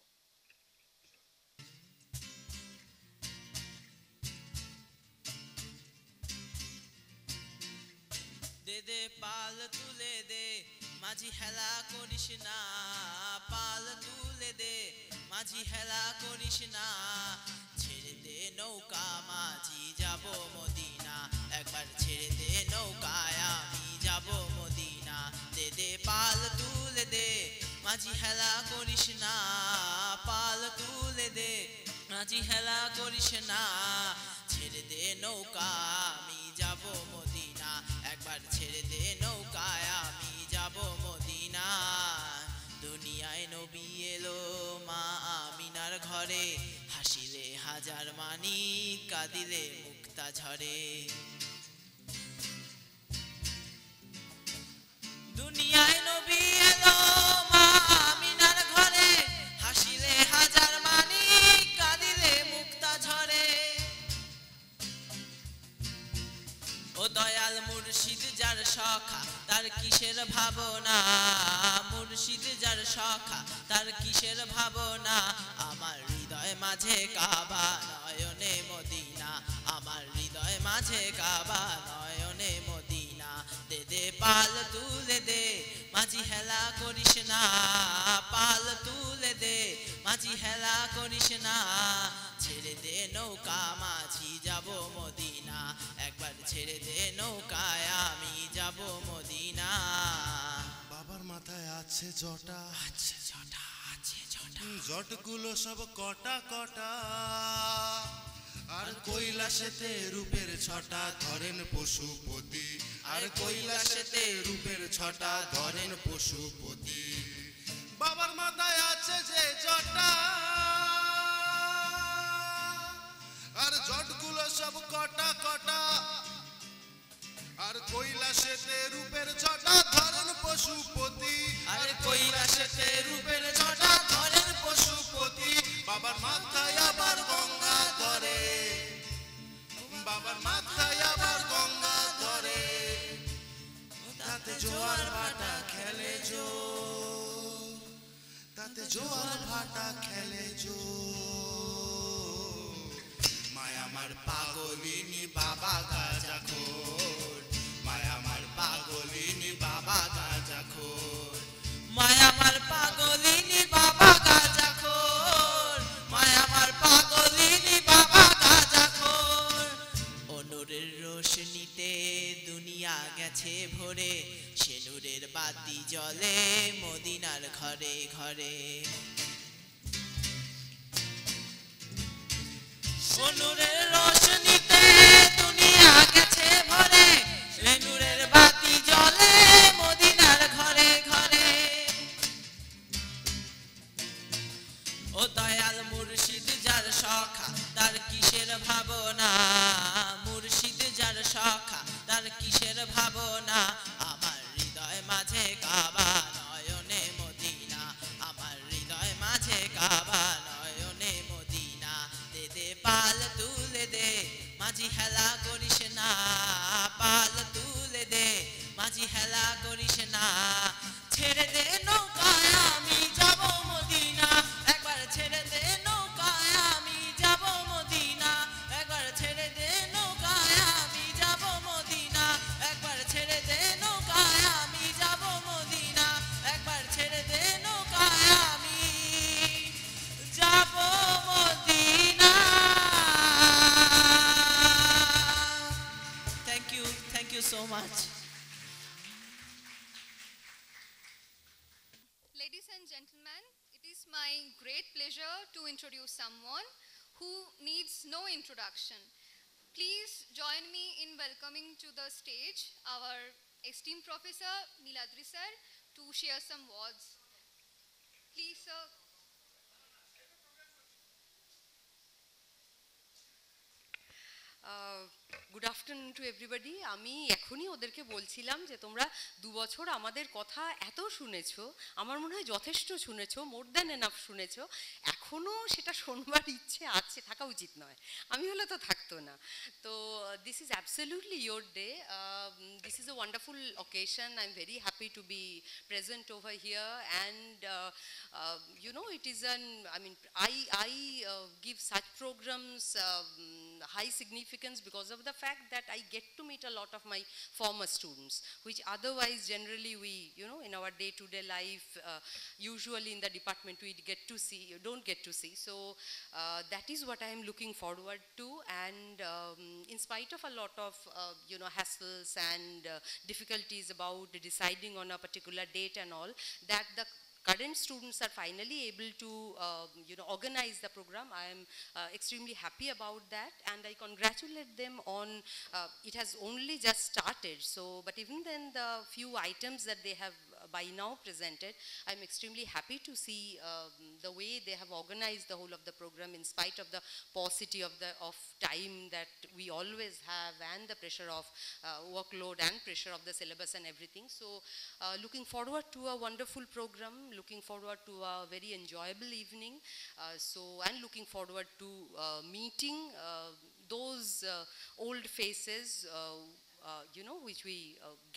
দে দে পাল তুলে দে মাঝি হেলা করিস না, পাল তুলে দে মাঝি হেলা করিস না, ছেড়ে দে নৌকা মাঝি যাব মদিনা, একবার ছেড়ে দে নৌকায় আমি যাব মদিনা। দে দে পাল তুলে দে মাঝি হেলা করিস না, পাল তুলে দে মাঝি হেলা করিস না, ছেড়ে দে নৌকা আমি যাব মদিনা, একবার ছেড়ে দে নৌকায় আমি যাব মদিনা। দুনিয়ায় নবী এলো মা আমিনার ঘরে, হাসিলে হাজার মানিক কাঁদিলে মুক্তা ঝরে। দুনিয়ায় নবী এলো মা আমিনার ঘরে, হাসিলে হাজার মানিক কাঁদিলে মুক্তা ঝরে। ও দয়াল মুর্শিদ যার সখা তার কিসের ভাবনা, মুর্শিদ যার সখা তার কিসের ভাবনা, আমার হৃদয় মাঝে কাবা নয়নে মদিনা, আমার হৃদয় মাঝে কাবা নয়নে মদিনা। দে দে পাল তুলে দে মাঝি হেলা করিস না, পাল তুলে দে মাঝি হেলা করিস না, ছেড়ে দে নৌকা মাঝি যাব মদিনা, একবার ছেড়ে দে নৌকায় আমি যাব মদিনা। বাবার মাথায় আছে জটা, আছে জটা, আছে জটা, জটগুলো সব কটা কটা, আর কৈলাসেতে রূপের ছটা ধরেন পশুপতি, আর কৈলাসেতে রূপের ছটা ধরেন পশুপতি। বাবার মাথায় আছে যে জটা, আর জটগুলো সব কটা কটা, আর কৈলাসেতে রূপের ছটা ধরেন পশুপতি, আর কৈলাসেতে রূপের ছটা ধরেন পশুপতি। বাবার মাথায় আবার গঙ্গা ধরে, বাবার মাথায় আবার গঙ্গা ধরে, তাতে জোয়ার ভাটা খেলে জো, তাতে জোয়ার ভাটা খেলে জো। মায়া আমার পাগলিনী বাবা গাঁজাখোর, মায়া আমার পাগলিনী বাবা গাঁজাখোর, মায়া আমার পাগলিনী বাবা গাঁজাখোর, মায়া আমার পাগলিনী বাবা গাঁজাখোর। অনুরের রোশনীতে দুনিয়া গেছে ভরে, সে নূরের বাতি জ্বলে মদিনার ঘরে ঘরে। নূরের রোশনীতে দুনিয়া গেছে ভরে, সে নূরের বাতি জ্বলে মদিনার ঘরে ঘরে। ও দয়াল মুর্শিদ যার সখা তার কিসের ভাবনা, মুর্শিদ যার সখা তার কিসের ভাবনা, আমার হৃদয় মাঝে কাবা নয়নে মদিনা, আমার হৃদয় মাঝে কাবা নয়নে মদিনা। দে দে পাল তুলে দে মাঝি হেলা করিস না, পাল তুলে দে মাঝি হেলা করিস না, ছেড়ে দে নৌকায় আমি যাব মদিনা, একবার ছেড়ে দে নৌকায় আমি যাব মদিনা, একবার ছেড়ে দে নৌকায় আমি যাব মদিনা, একবার ছেড়ে দে নৌকায় আমি যাব মদিনা, একবার ছেড়ে দে নৌকায় আমি যাব Medina. Thank you so much. Ladies and gentlemen, it is my great pleasure to introduce someone who needs no introduction. Please join me in welcoming to the stage our esteemed Professor Niladri sir to share some words. Please, sir. Good afternoon to everybody. আমি এখনই ওদেরকে বলছিলাম যে তোমরা 2 বছর আমাদের কথা এত শুনেছো, আমার মনে হয় যথেষ্ট শুনেছো, মোর দ্যান এনাফ শুনেছো। এখনও সেটা শোনবার ইচ্ছে আছে, থাকা উচিত নয়, আমি হলে তো থাকতো না। তো this is absolutely your day, this is a wonderful occasion, I am very happy to B present over here and you know, it is an, I mean, I give such programs high significance because of the fact that I get to meet a lot of my former students, which otherwise generally we, you know, in our day-to-day life, usually in the department we don't get to see. So that is what I am looking forward to, and in spite of a lot of, you know, hassles and difficulties about deciding on a particular date and all, that the current students are finally able to you know, organize the program. I am extremely happy about that, and I congratulate them on it has only just started. So but even then, the few items that they have by now presented, I'm extremely happy to see the way they have organized the whole of the program in spite of the paucity of time that we always have, and the pressure of workload and pressure of the syllabus and everything. So looking forward to a wonderful program, looking forward to a very enjoyable evening, and looking forward to meeting those old faces you know, which we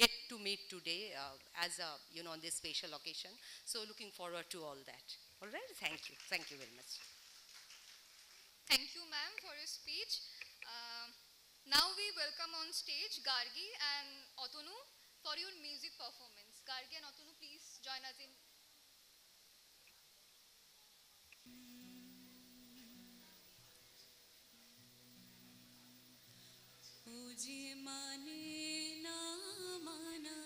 get to meet today as a, you know, on this special occasion. So looking forward to all that. All right, thank you very much. Thank you, ma'am, for your speech. Now we welcome on stage Gargi and Otonu for your music performance. Gargi and Otonu, please join us in. ও যে মানে না মানা,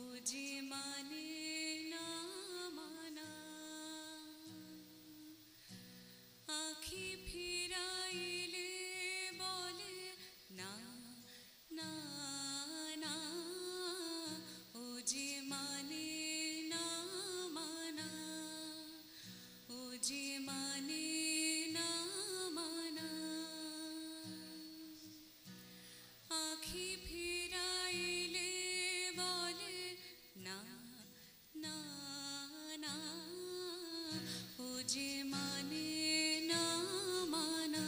ও যে মানে না মানা, আখি ফিরাইলে বলে না না না, ও যে মানে না মানা, ও যে মানে না মানা, আখি ফিরাইলে বলে না না না, ও যে মানে না মানা,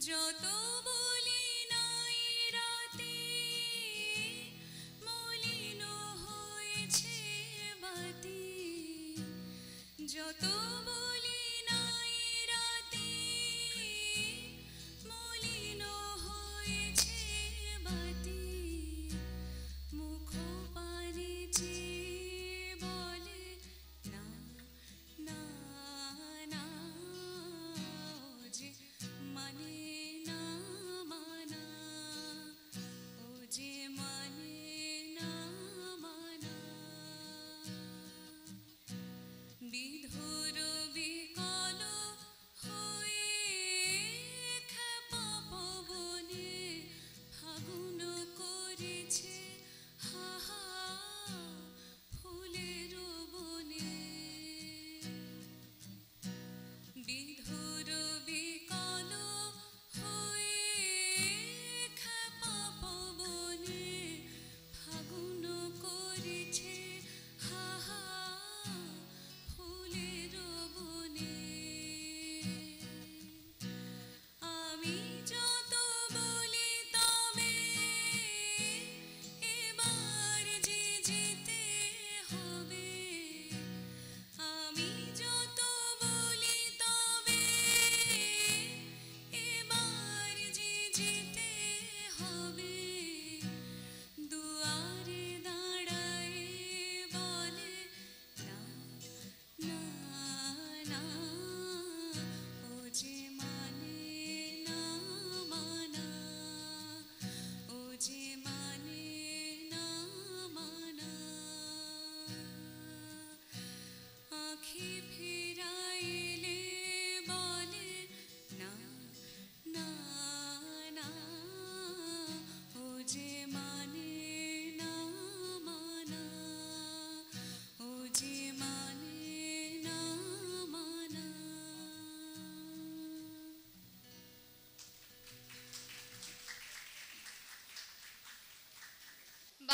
যত বলি নাই রাতে মলিন হয়েছে বাতি, যত বলি নাই রাতে মলিন হয়েছে বাতি, মুখ পানে চেয়ে বলে না না না, ও যে মানে না মানা, ও যে মানে না মানা, বিধুর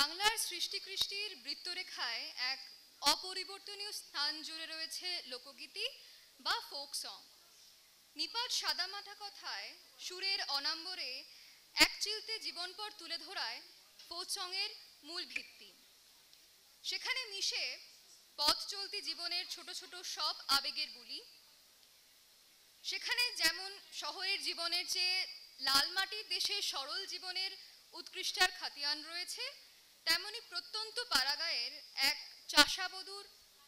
বাংলার সৃষ্টিকৃষ্টির বৃত্তরেখায় এক অপরিবর্তনীয় স্থান জুড়ে রয়েছে লোকগীতি বা ফোক সং। নিপাট সাদামাটা কথায় সুরের অনাম্বরে এক চিলতে জীবনপট তুলে ধরায় ফোক সঙের মূল ভিত্তি। সেখানে মিশে পথ চলতি জীবনের ছোট ছোট সব আবেগের বুলি। সেখানে যেমন শহরের জীবনের চেয়ে লাল মাটির দেশের সরল জীবনের উৎকৃষ্টার খাতিয়ান রয়েছে, তেমনি প্রত্যন্ত পাড়াগাঁয়ের এক চাষাবধূর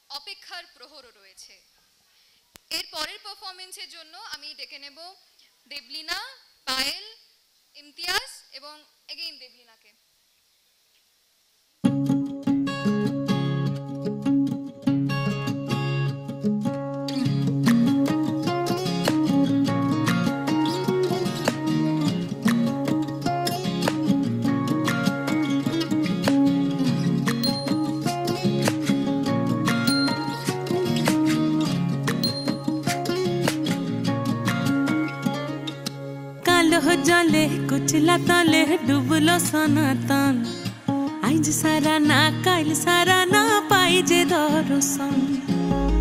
অপেক্ষার প্রহরও রয়েছে। এর পরের পারফরমেন্সের জন্য আমি ডেকে নেব দেবলীনা, পায়েল, ইমতিয়াজ এবং এগেইন দেবলীনাকে। जले कुचला तले डुबलो सनातन आइज सारा ना काल सारा ना पाइजे दर्शन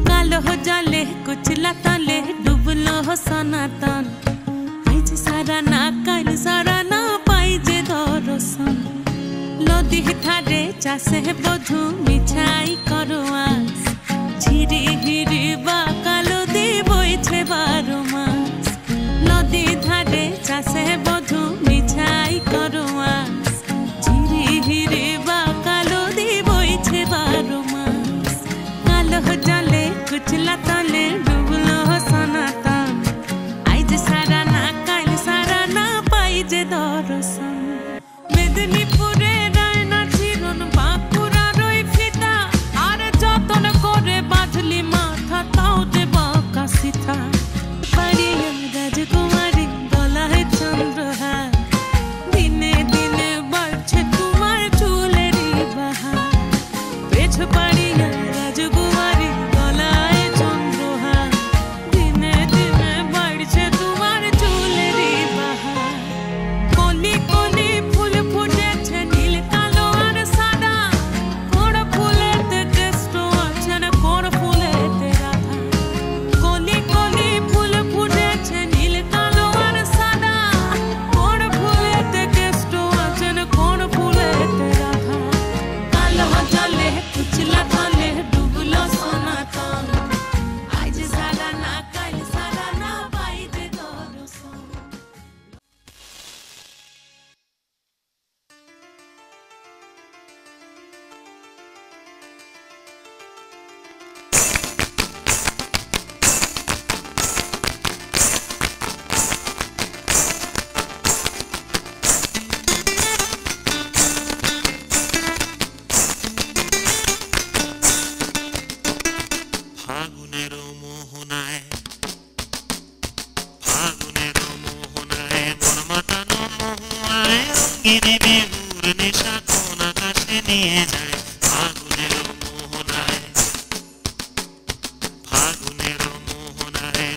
कालो जले कुचला तले डुबलो सनातन आइज सारा ना काल सारा ना पाइजे दर्शन नदी थारे चासे बधु मिछाई करवास झिरी हिरी बा कालो दे बइछे 12 मास नदी धारे चासे बधु मिछाई करवास झिरी हिरी बा कालो दे बइछे 12 मास कालो जले कुचला तले डुबलो सनातन आइज सारा ना काल सारा ना पाइजे दर्शन मेदिनीपुरे रायना चिरन बाँकुड़ा रई फिता आरे जतन करे बाँधली माथा ताओ दे बाँका सीता पारिया राजकुमारी गलाय चंद्रहार दिने दिने बढ़छे तुम्हार चुलेरी बाहार पेछ पारिया राजकुमारी गलाय चंद्रहार दिने दिने बढ़छे तुम्हार चुलेरी बाहार कली कली फूल फुटेছে নীল কালো আর সাদা কোন ফুলেতে কেষ্ট আছে না কোন ফুলেতে রাধা কলি কলি ফুল ফুটেছে নীল কালো আর সাদা কোন ফুলেতে কেষ্ট আছে না কোন ফুলেতে রাধা কালো জলে কুচলা তলে ডুবলো সনাতন আজ সারা না কাল সারা না পাইতে দর্শন ফাগুনের মোহনায় মন মাতানো মহুয়ায় রঙিনে বেহুর নেশা কোন আকাশে নিয়ে যায় ফাগুনের মোহনায়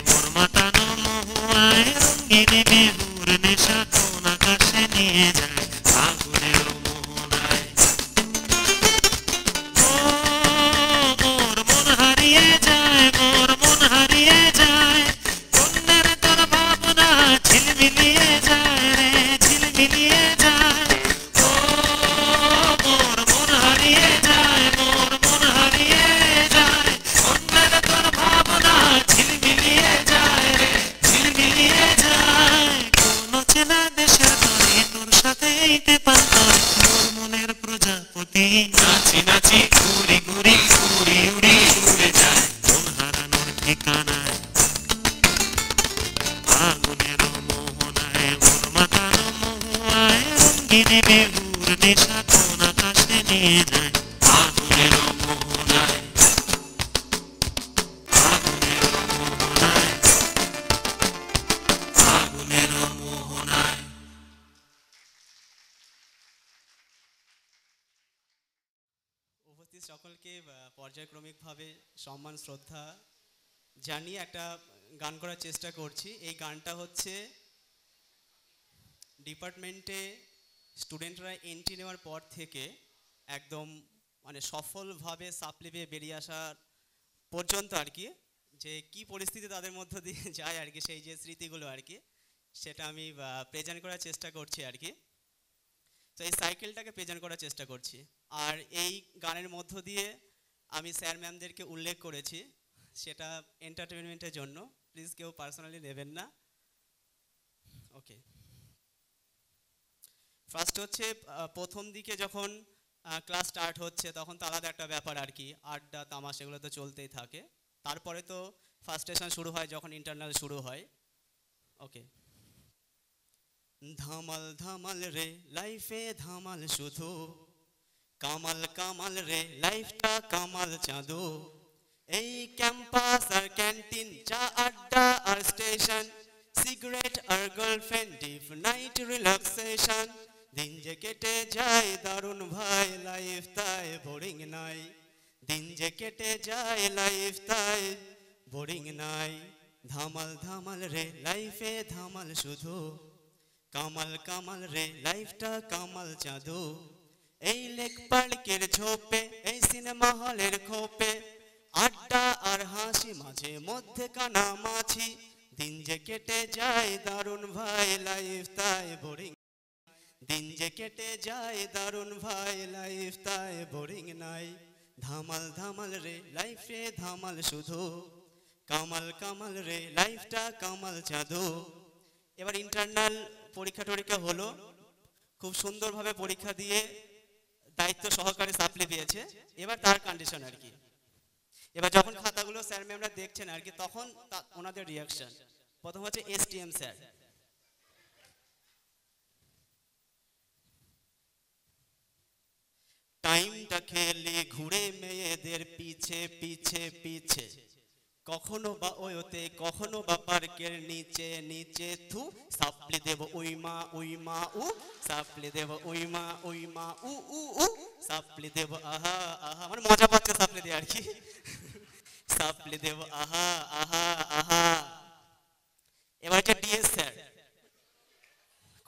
মন মাতানো মহুয়ায় রঙিনে বেহুর নেশা কোন আকাশে নিয়ে যায় ফাগুনের মোহনায় মোর মন হারিয়ে যায় কন্যার তোর ভাবনা ঝিলমিলিয়ে যায় রে ঝিলমিলিয়ে যায় ও মোর মন হারিয়ে যায় কন্যার তোর ভাবনা ঝিলমিলিয়ে যায় রে ঝিলমিলিয়ে যায় কোন চেনা দেশের তরে তোর সাথে এইতে পান্তর মোর মনের প্রজাপতি নাচি নাচি ঘুরি ঘুরি উড়ি উড়ি উড়ে যায় মন হারানোর ঠিকানায় ফাগুনের মোহনায় মন মাতানো মহুয়ায় রঙিনে বেহুর নেশা কোন আকাশে নিয়ে যায় ফাগুনের মোহনায় উপস্থিত সকলকে পর্যায়ক্রমিকভাবে সম্মান শ্রদ্ধা জানিয়ে একটা গান করার চেষ্টা করছি। এই গানটা হচ্ছে ডিপার্টমেন্টে স্টুডেন্টরা এন্ট্রি নেওয়ার পর থেকে একদম মানে সফলভাবে সাপ্লি পেয়ে বেরিয়ে আসার পর্যন্ত আর কি, যে কি পরিস্থিতি তাদের মধ্য দিয়ে যায় আর কি, সেই যে স্মৃতিগুলো আর কি, সেটা আমি প্রেজেন্ট করার চেষ্টা করছি আর কি। তো এই সাইকেলটাকে প্রেজেন্ট করার চেষ্টা করছি। আর এই গানের মধ্য দিয়ে আমি স্যার ম্যামদেরকে উল্লেখ করেছি, সেটা এন্টারটেনমেন্টের জন্য, প্লিজ কেউ পার্সোনালি নেবেন না। ওকে, ফার্স্ট হচ্ছে প্রথম দিকে যখন ক্লাস স্টার্ট হচ্ছে তখন তো আলাদা একটা ব্যাপার আর কি, আড্ডা তামাশা এগুলো তো চলতেই থাকে। তারপরে তো ফার্স্ট সেশন শুরু হয় যখন ইন্টারনাল শুরু হয়। ওকে, ধামাল ধামাল রে লাইফে ধামাল শুধু, কামাল কামাল রে লাইফটা কামাল চাঁদো, এই ক্যাম্পাস আর ক্যান্টিন, চা আড্ডা আর স্টেশন, সিগারেট আর গার্লফ্রেন্ড, ডিপ নাইট রিল্যাক্সেশন, দিন যে কেটে যায় দারুণ ভাই, লাইফ তাই বোরিং নাই, দিন যে কেটে যায় লাইফ তাই বোরিং নাই, ধামাল ধামাল রে লাইফে ধামাল শুধু, কামাল কামাল রে লাইফটা কামাল চাঁদো, এই লেক পার্কের ঝোপে, এই সিনেমা হলের খোপে, আড্ডা আর হাসি মাঝে মধ্যে কানামাছি, দিন যে কেটে যায় দারুণ ভাই, লাইফ তাই বোরিং, দিন যে কেটে যায় দারুণ ভাই, লাইফ তাই বোরিং নাই, ধামাল ধামাল রে লাইফে ধামাল শুধু, কামাল কামাল রে লাইফটা কামাল চাঁদো। এবার ইন্টারনাল পরীক্ষা টরীক্ষা হলো, খুব সুন্দরভাবে পরীক্ষা দিয়ে দায়িত্ব সহকারে সাপ্লি পেয়েছে। এবার তার কন্ডিশন আর কি, এবার যখন খাতাগুলো স্যার ম্যামরা দেখছেন আর কি, তখন ওনাদের রিয়াকশন। প্রথম হচ্ছে এসটিএম স্যার, টাইমটা খেলে ঘুরে মেয়েদের পিছে পিছে পিছে, কখনো বা ওতে কখনো বা পার্কের নিচে নিচে, থু সাপ্লি দেব উইমা উইমা উ, সাপ্লি দেব উইমা উইমা উ উ উ, সাপ্লি দেব আহা আহা, মানে মজা পাচ্ছে সাপ্লি দিয়ে আর কি, সাপ্লি দেব আহা আহা আহা। এবার একটা ডিএস স্যার,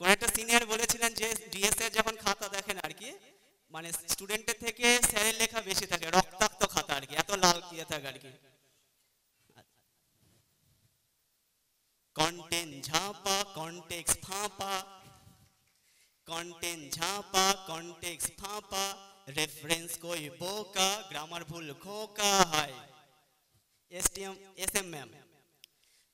কোন একটা সিনিয়র বলেছিলেন যে ডিএস স্যার যখন খাতা দেখেন আর কি, মানে স্টুডেন্টের থেকে স্যারের লেখা বেশি থাকে, রক্তাক্ত খাতা আর কি, এত লাল ইয়ে থাকে আর কি। কন্টেন্ট ঝাপা কন্টেক্সট ফাঁপা, কন্টেন্ট ঝাপা কন্টেক্সট ফাঁপা, রেফারেন্স কই বোকা, গ্রামার ভুল খোকা হয়। এসটিএম এসএম ম্যাম,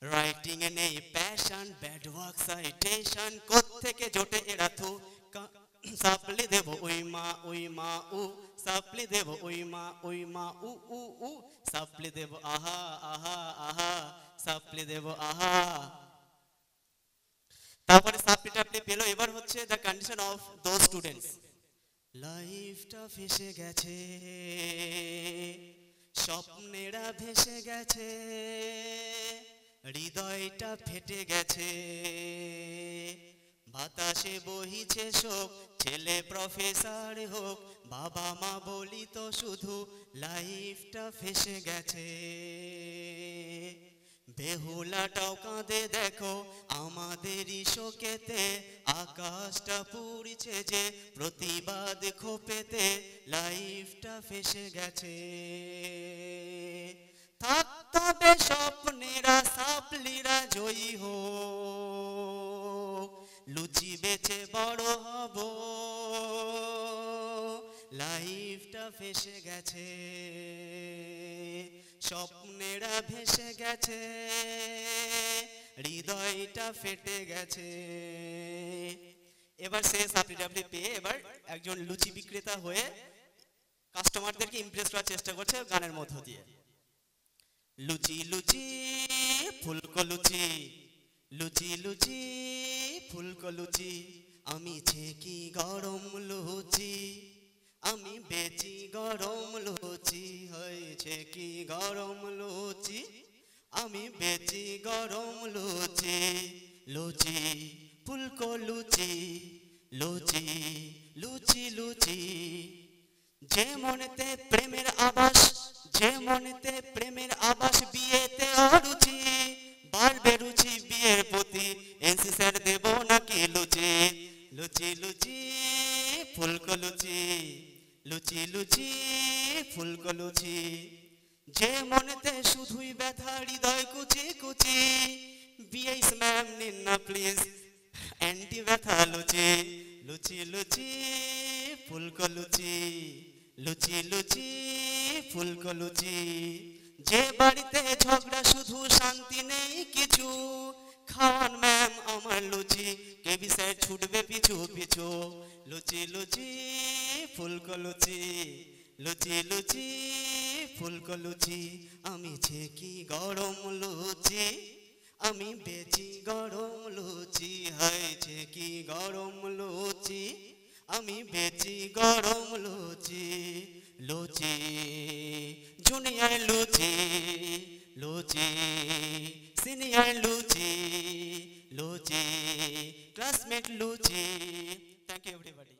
রাইটিং এ নেই প্যাশন, ব্যাড ওয়ার্ক সাইটেশন, কোত্থেকে জোটে এরা থু, সাপ্লি দেব উইমা উইমা উ, সাপ্লি দেব উইমা উইমা উ উ উ, সাপ্লি দেব আহা আহা আহা, সাপ্লি দেব আহা। তারপরে সাপ্লি টাপ্লি পেলো। এবার হচ্ছে the condition of those students, লাইফটা ফেসে গেছে, স্বপ্নেরা ভেসে গেছে, হৃদয়টা ফেটে গেছে, বাতাসে বহিছে শোক, ছেলে প্রফেসর হোক, বাবা মা বলি তো শুধু, লাইফটা ফেসে গেছে, বেহুলাটাও কাঁদে দেখো আমাদেরই শোকেতে, আকাশটা পুড়ছে যে প্রতিবাদ খোপেতে, লাইফটা ফেসে গেছে, থাকতে স্বপ্নেরা সাপ্লিরা জয়ী হোক, লুচি বেচে বড় হব, লাইফটা ফেসে গেছে, স্বপ্নেরা ভেসে গেছে, হৃদয়টা ফেটে গেছে। এবার সে সাপ্লি টাপ্লি পেয়ে এবার একজন লুচি বিক্রেতা হয়ে কাস্টমারদেরকে ইমপ্রেস করার চেষ্টা করছে গানের মধ্য দিয়ে। লুচি লুচি ফুলকো লুচি, লুচি লুচি ফুলকো লুচি, আমি ছেকি গরম লুচি, আমি বেচি গরম লুচি, হয়েছে কি গরম লুচি, আমি বেচি গরম লুচি, লুচি ফুলকো লুচি, লুচি লুচি লুচি, যে মনেতে প্রেমের আবাস, যে মনেতে প্রেমের আবাস, বিয়েতে অরুচি, বাড়বে রুচি বিয়ের প্রতি, এনসি স্যার দেব নাকি লুচি, লুচি লুচি ফুলকো লুচি, লুচি লুচি ফুলকো লুচি যে মনেতে শুধুই ব্যথা হৃদয় কুচি কুচি বিএস ম্যাম নিন না প্লিজ অ্যান্টি ব্যথা লুচি লুচি লুচি ফুলকো লুচি লুচি লুচি ফুলকো লুচি যে বাড়িতে ঝগড়া শুধু শান্তি নেই কিছু খাওয়ান ম্যাম আমার লুচি কে বিষয় ছুটবে পিছু পিছু লুচি লুচি ফুলকো লুচি লুচি লুচি ফুলকো লুচি আমি ছেকি গরম লুচি আমি বেচি গরম লুচি হয়েছে কি গরম লুচি আমি বেচি গরম লুচি লুচি জুনিয়র লুচি লুচি সিনিয়র লুচি লুচি ক্লাসমেট লুচি থ্যাংক ইউ এভরিবডি